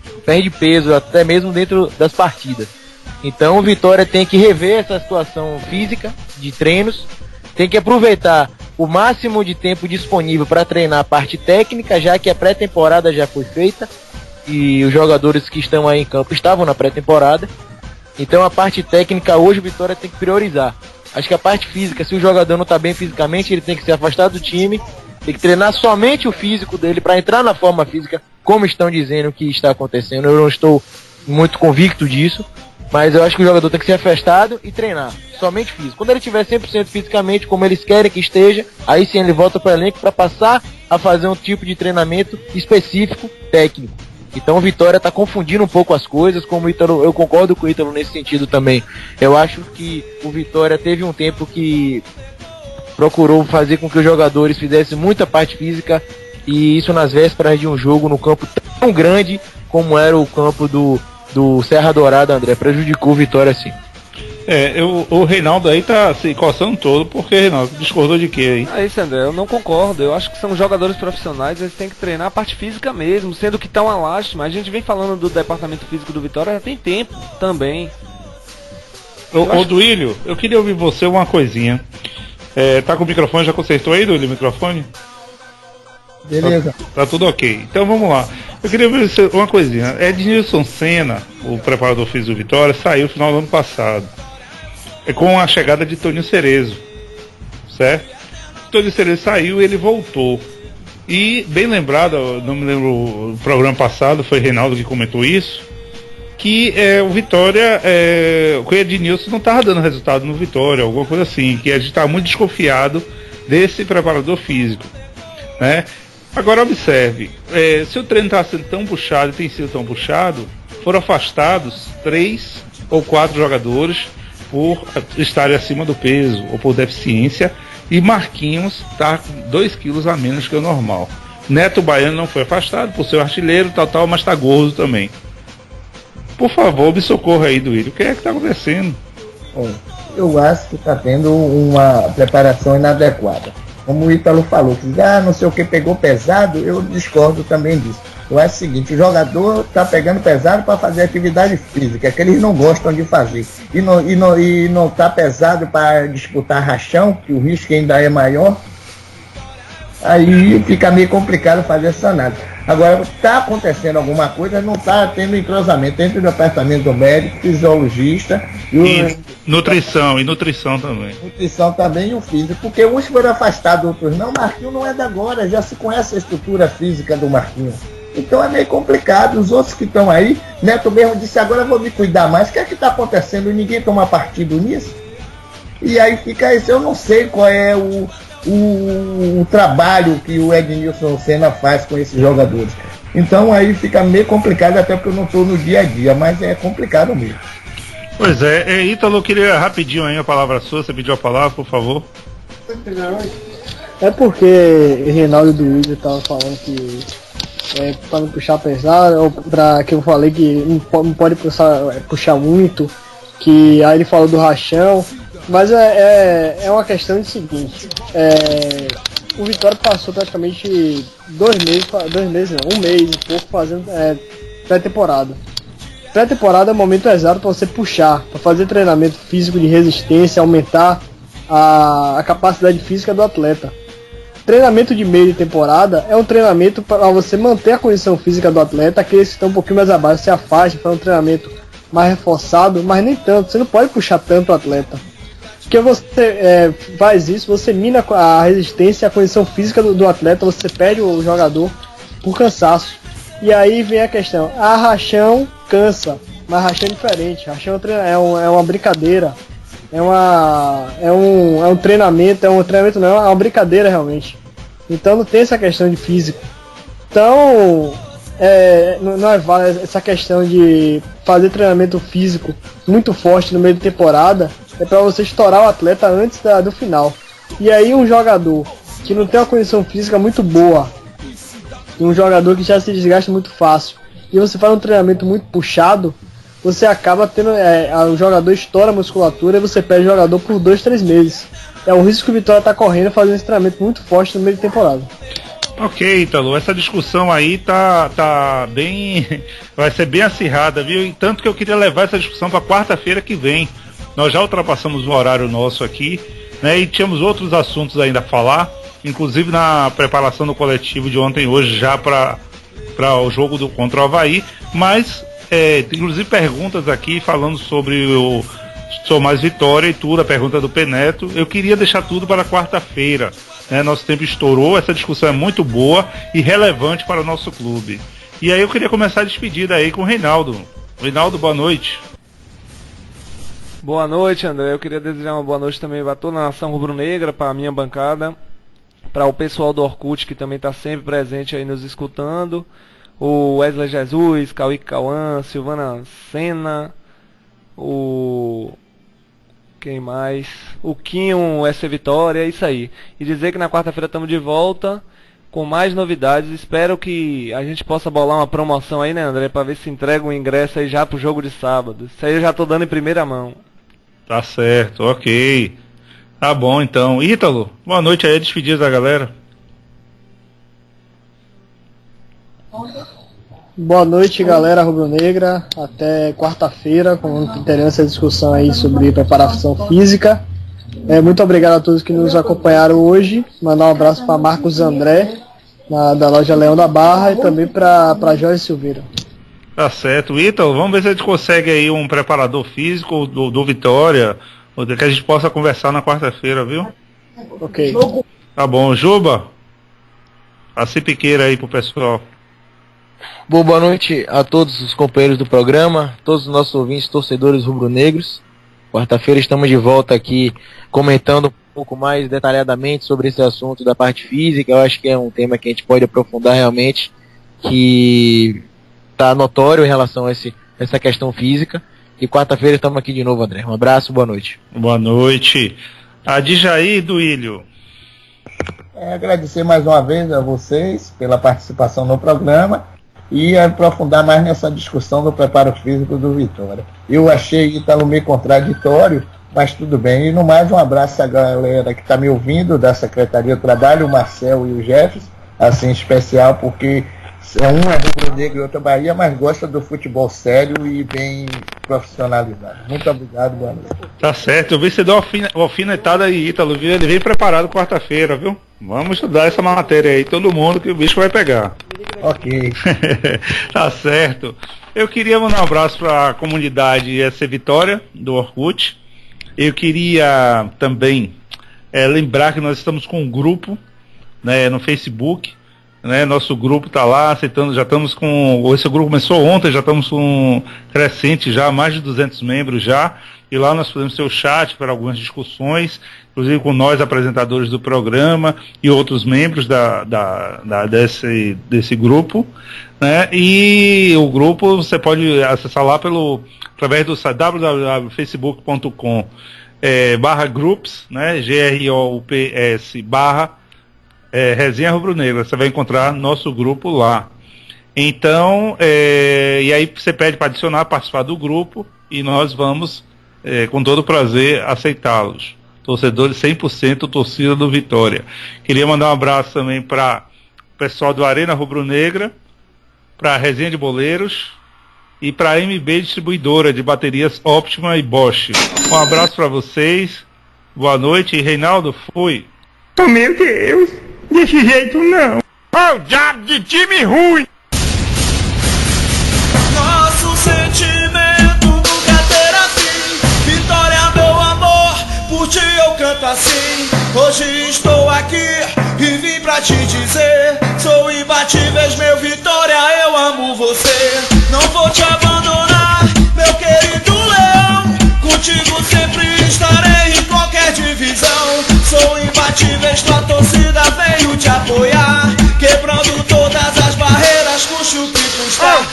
peso, até mesmo dentro das partidas. Então o Vitória tem que rever essa situação física de treinos, tem que aproveitar o máximo de tempo disponível para treinar a parte técnica, já que a pré-temporada já foi feita e os jogadores que estão aí em campo estavam na pré-temporada. Então a parte técnica hoje o Vitória tem que priorizar. Acho que a parte física, se o jogador não está bem fisicamente, ele tem que se afastar do time, tem que treinar somente o físico dele para entrar na forma física, como estão dizendo que está acontecendo. Eu não estou muito convicto disso, mas eu acho que o jogador tem que ser afastado e treinar somente físico. Quando ele estiver 100% fisicamente, como eles querem que esteja, aí sim ele volta para o elenco para passar a fazer um tipo de treinamento específico, técnico. Então o Vitória está confundindo um pouco as coisas, como o Ítalo, eu concordo com o Ítalo nesse sentido também. Eu acho que o Vitória teve um tempo que procurou fazer com que os jogadores fizessem muita parte física, e isso nas vésperas de um jogo no campo tão grande como era o campo do Serra Dourada, André, prejudicou o Vitória sim. O Reinaldo aí tá se coçando todo, porque, Reinaldo, discordou de quê aí? É isso, André, eu não concordo. Eu acho que são jogadores profissionais, eles têm que treinar a parte física mesmo, sendo que tá uma lástima. A gente vem falando do departamento físico do Vitória já tem tempo também. Ô Duílio, eu queria ouvir você uma coisinha. Tá com o microfone, já consertou aí, Duílio, o microfone? Beleza. Tá tudo ok. Então vamos lá. Eu queria ver uma coisinha. Ednilson Senna, o preparador físico do Vitória, saiu no final do ano passado. Com a chegada de Toninho Cerezo, certo? Toninho Cerezo saiu e ele voltou. E, bem lembrado, não me lembro, o programa passado, foi Reinaldo que comentou isso. que o Vitória, o Ednilson não estava dando resultado no Vitória, alguma coisa assim, que a gente estava muito desconfiado desse preparador físico, né? Agora observe, se o treino está sendo tão puxado e tem sido tão puxado, foram afastados 3 ou 4 jogadores por estarem acima do peso ou por deficiência, e Marquinhos está com 2 quilos a menos que o normal. Neto Baiano não foi afastado por ser artilheiro, tal, mas está gordo também. Por favor, me socorra aí, Duílio. O que é que está acontecendo? Bom, eu acho que está tendo uma preparação inadequada. Como o Ítalo falou, que não sei o que pegou pesado, eu discordo também disso. Eu acho o seguinte, o jogador está pegando pesado para fazer atividade física, que eles não gostam de fazer. E não está pesado para disputar rachão, que o risco ainda é maior. Aí fica meio complicado fazer essa análise. Agora, está acontecendo alguma coisa, não está tendo entrosamento entre o departamento médico, fisiologista e nutrição também. Nutrição também e o físico, porque uns foram afastados, outros não. Marquinhos não é da agora, já se conhece a estrutura física do Marquinhos. Então é meio complicado. Os outros que estão aí, Neto mesmo disse, agora eu vou me cuidar mais. O que é que está acontecendo? Ninguém toma partido nisso? E aí fica isso, eu não sei qual é o trabalho que o Ednilson Senna faz com esses jogadores. Então aí fica meio complicado, até porque eu não estou no dia a dia, mas é complicado mesmo. Pois é, Ítalo, eu queria rapidinho aí a palavra sua, você pediu a palavra, por favor. É porque Reinaldo do Willian estava falando que para não puxar pesado, ou para que eu falei que não pode puxar muito, que aí ele falou do rachão, mas é uma questão de seguinte, o Vitória passou praticamente 1 mês e pouco fazendo pré-temporada. Pré-temporada é o momento exato para você puxar, para fazer treinamento físico de resistência, aumentar a capacidade física do atleta. Treinamento de meio de temporada é um treinamento para você manter a condição física do atleta, aqueles que estão um pouquinho mais abaixo se afastem para um treinamento mais reforçado, mas nem tanto, você não pode puxar tanto o atleta. Porque você faz isso, você mina a resistência e a condição física do atleta, você perde o jogador por cansaço. E aí vem a questão, rachão cansa, mas rachão é diferente, rachão é uma brincadeira. É um treinamento, não, é uma brincadeira realmente. Então não tem essa questão de físico. Então não é válida essa questão de fazer treinamento físico muito forte no meio de temporada. É para você estourar o atleta antes do final. E aí um jogador que não tem uma condição física muito boa, um jogador que já se desgasta muito fácil, e você faz um treinamento muito puxado, você acaba tendo, o jogador estoura a musculatura e você perde o jogador por 2-3 meses. É um risco que o Vitória está correndo, fazendo esse treinamento muito forte no meio de temporada. Ok, Ítalo, essa discussão aí tá bem, vai ser bem acirrada, viu? E tanto que eu queria levar essa discussão para quarta-feira que vem. Nós já ultrapassamos o horário nosso aqui, né? E tínhamos outros assuntos ainda a falar, inclusive na preparação do coletivo de ontem e hoje já para o jogo contra o Avaí, mas inclusive perguntas aqui falando sobre o Sou Mais Vitória e tudo, a pergunta do Peneto. Eu queria deixar tudo para quarta-feira, né? Nosso tempo estourou, essa discussão é muito boa e relevante para o nosso clube. E aí eu queria começar a despedida aí com o Reinaldo. Reinaldo, boa noite. Boa noite, André. Eu queria desejar uma boa noite também para toda a nação rubro-negra, para a minha bancada, para o pessoal do Orkut que também está sempre presente aí nos escutando, o Wesley Jesus, Cauí Cauã, Silvana Senna, quem mais? O Quinho, SC Vitória, é isso aí. E dizer que na quarta-feira estamos de volta com mais novidades. Espero que a gente possa bolar uma promoção aí, né, André, para ver se entrega um ingresso aí já pro jogo de sábado. Isso aí eu já tô dando em primeira mão. Tá certo, ok. Tá bom então. Ítalo, boa noite aí, despedida da galera. Boa noite, galera rubro-negra. Até quarta-feira, quando teremos essa discussão aí sobre preparação física. Muito obrigado a todos que nos acompanharam hoje. Mandar um abraço para Marcos André, da loja Leão da Barra, e também para Jorge Silveira. Tá certo, Ítalo, vamos ver se a gente consegue aí um preparador físico do Vitória, que a gente possa conversar na quarta-feira, viu? Ok. Tá bom, Juba, a Cipiqueira aí pro pessoal. Bom, boa noite a todos os companheiros do programa, todos os nossos ouvintes, torcedores rubro-negros. Quarta-feira estamos de volta aqui comentando um pouco mais detalhadamente sobre esse assunto da parte física. Eu acho que é um tema que a gente pode aprofundar realmente, que está notório em relação a essa questão física. E quarta-feira estamos aqui de novo, André. Um abraço, boa noite. Boa noite. Adjaí Duílio. Agradecer mais uma vez a vocês pela participação no programa e aprofundar mais nessa discussão do preparo físico do Vitória. Eu achei Ítalo meio contraditório, mas tudo bem. E no mais, um abraço à galera que está me ouvindo da Secretaria do Trabalho, o Marcel e o Jefferson, assim especial, porque um é rubro-negro e outro é Bahia, mas gosta do futebol sério e bem profissionalizado. Muito obrigado, boa noite. Tá certo, eu vi que você deu uma alfinetada aí, Ítalo, viu? Ele vem preparado quarta-feira, viu? Vamos estudar essa matéria aí, todo mundo, que o bicho vai pegar. Ok. Tá certo. Eu queria mandar um abraço para a comunidade SC Vitória, do Orkut. Eu queria também lembrar que nós estamos com um grupo, né, no Facebook, né, nosso grupo está lá aceitando, já estamos com, esse grupo começou ontem, já estamos com crescente já, mais de 200 membros já, e lá nós podemos ter o chat para algumas discussões, inclusive com nós apresentadores do programa e outros membros desse grupo, né, e o grupo você pode acessar lá através do site www.facebook.com /groups, né, GROUPS Resenha Rubro Negra, você vai encontrar nosso grupo lá. Então, e aí você pede para adicionar, participar do grupo, e nós vamos, com todo prazer, aceitá-los. Torcedores 100% torcida do Vitória. Queria mandar um abraço também para o pessoal do Arena Rubro Negra, para a Resenha de Boleiros e para a MB Distribuidora de Baterias Optima e Bosch. Um abraço para vocês, boa noite, e Reinaldo, fui. Oh, meu Deus, desse jeito não. Oh, diabo de time ruim. Nosso sentimento nunca terá fim. Vitória, meu amor, por ti eu canto assim. Hoje estou aqui e vim pra te dizer: sou imbatíveis, meu Vitória, eu amo você. Não vou te abandonar, meu querido leão. Contigo sempre estarei em qualquer divisão. Sou imbatíveis, tua torcida veio te apoiar, quebrando todas as barreiras com chute e custar.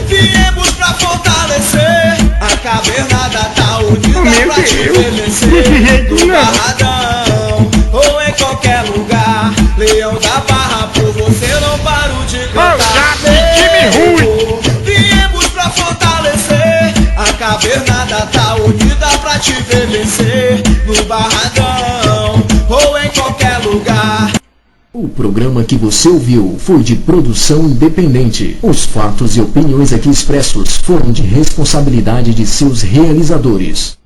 Viemos pra fortalecer, a cavernada tá unida pra te vencer. No Barradão ou em qualquer lugar, Leão da Barra, por você não paro de cantar. Viemos pra fortalecer, a cavernada tá unida pra te vencer. No Barradão ou em qualquer lugar. O programa que você ouviu foi de produção independente. Os fatos e opiniões aqui expressos foram de responsabilidade de seus realizadores.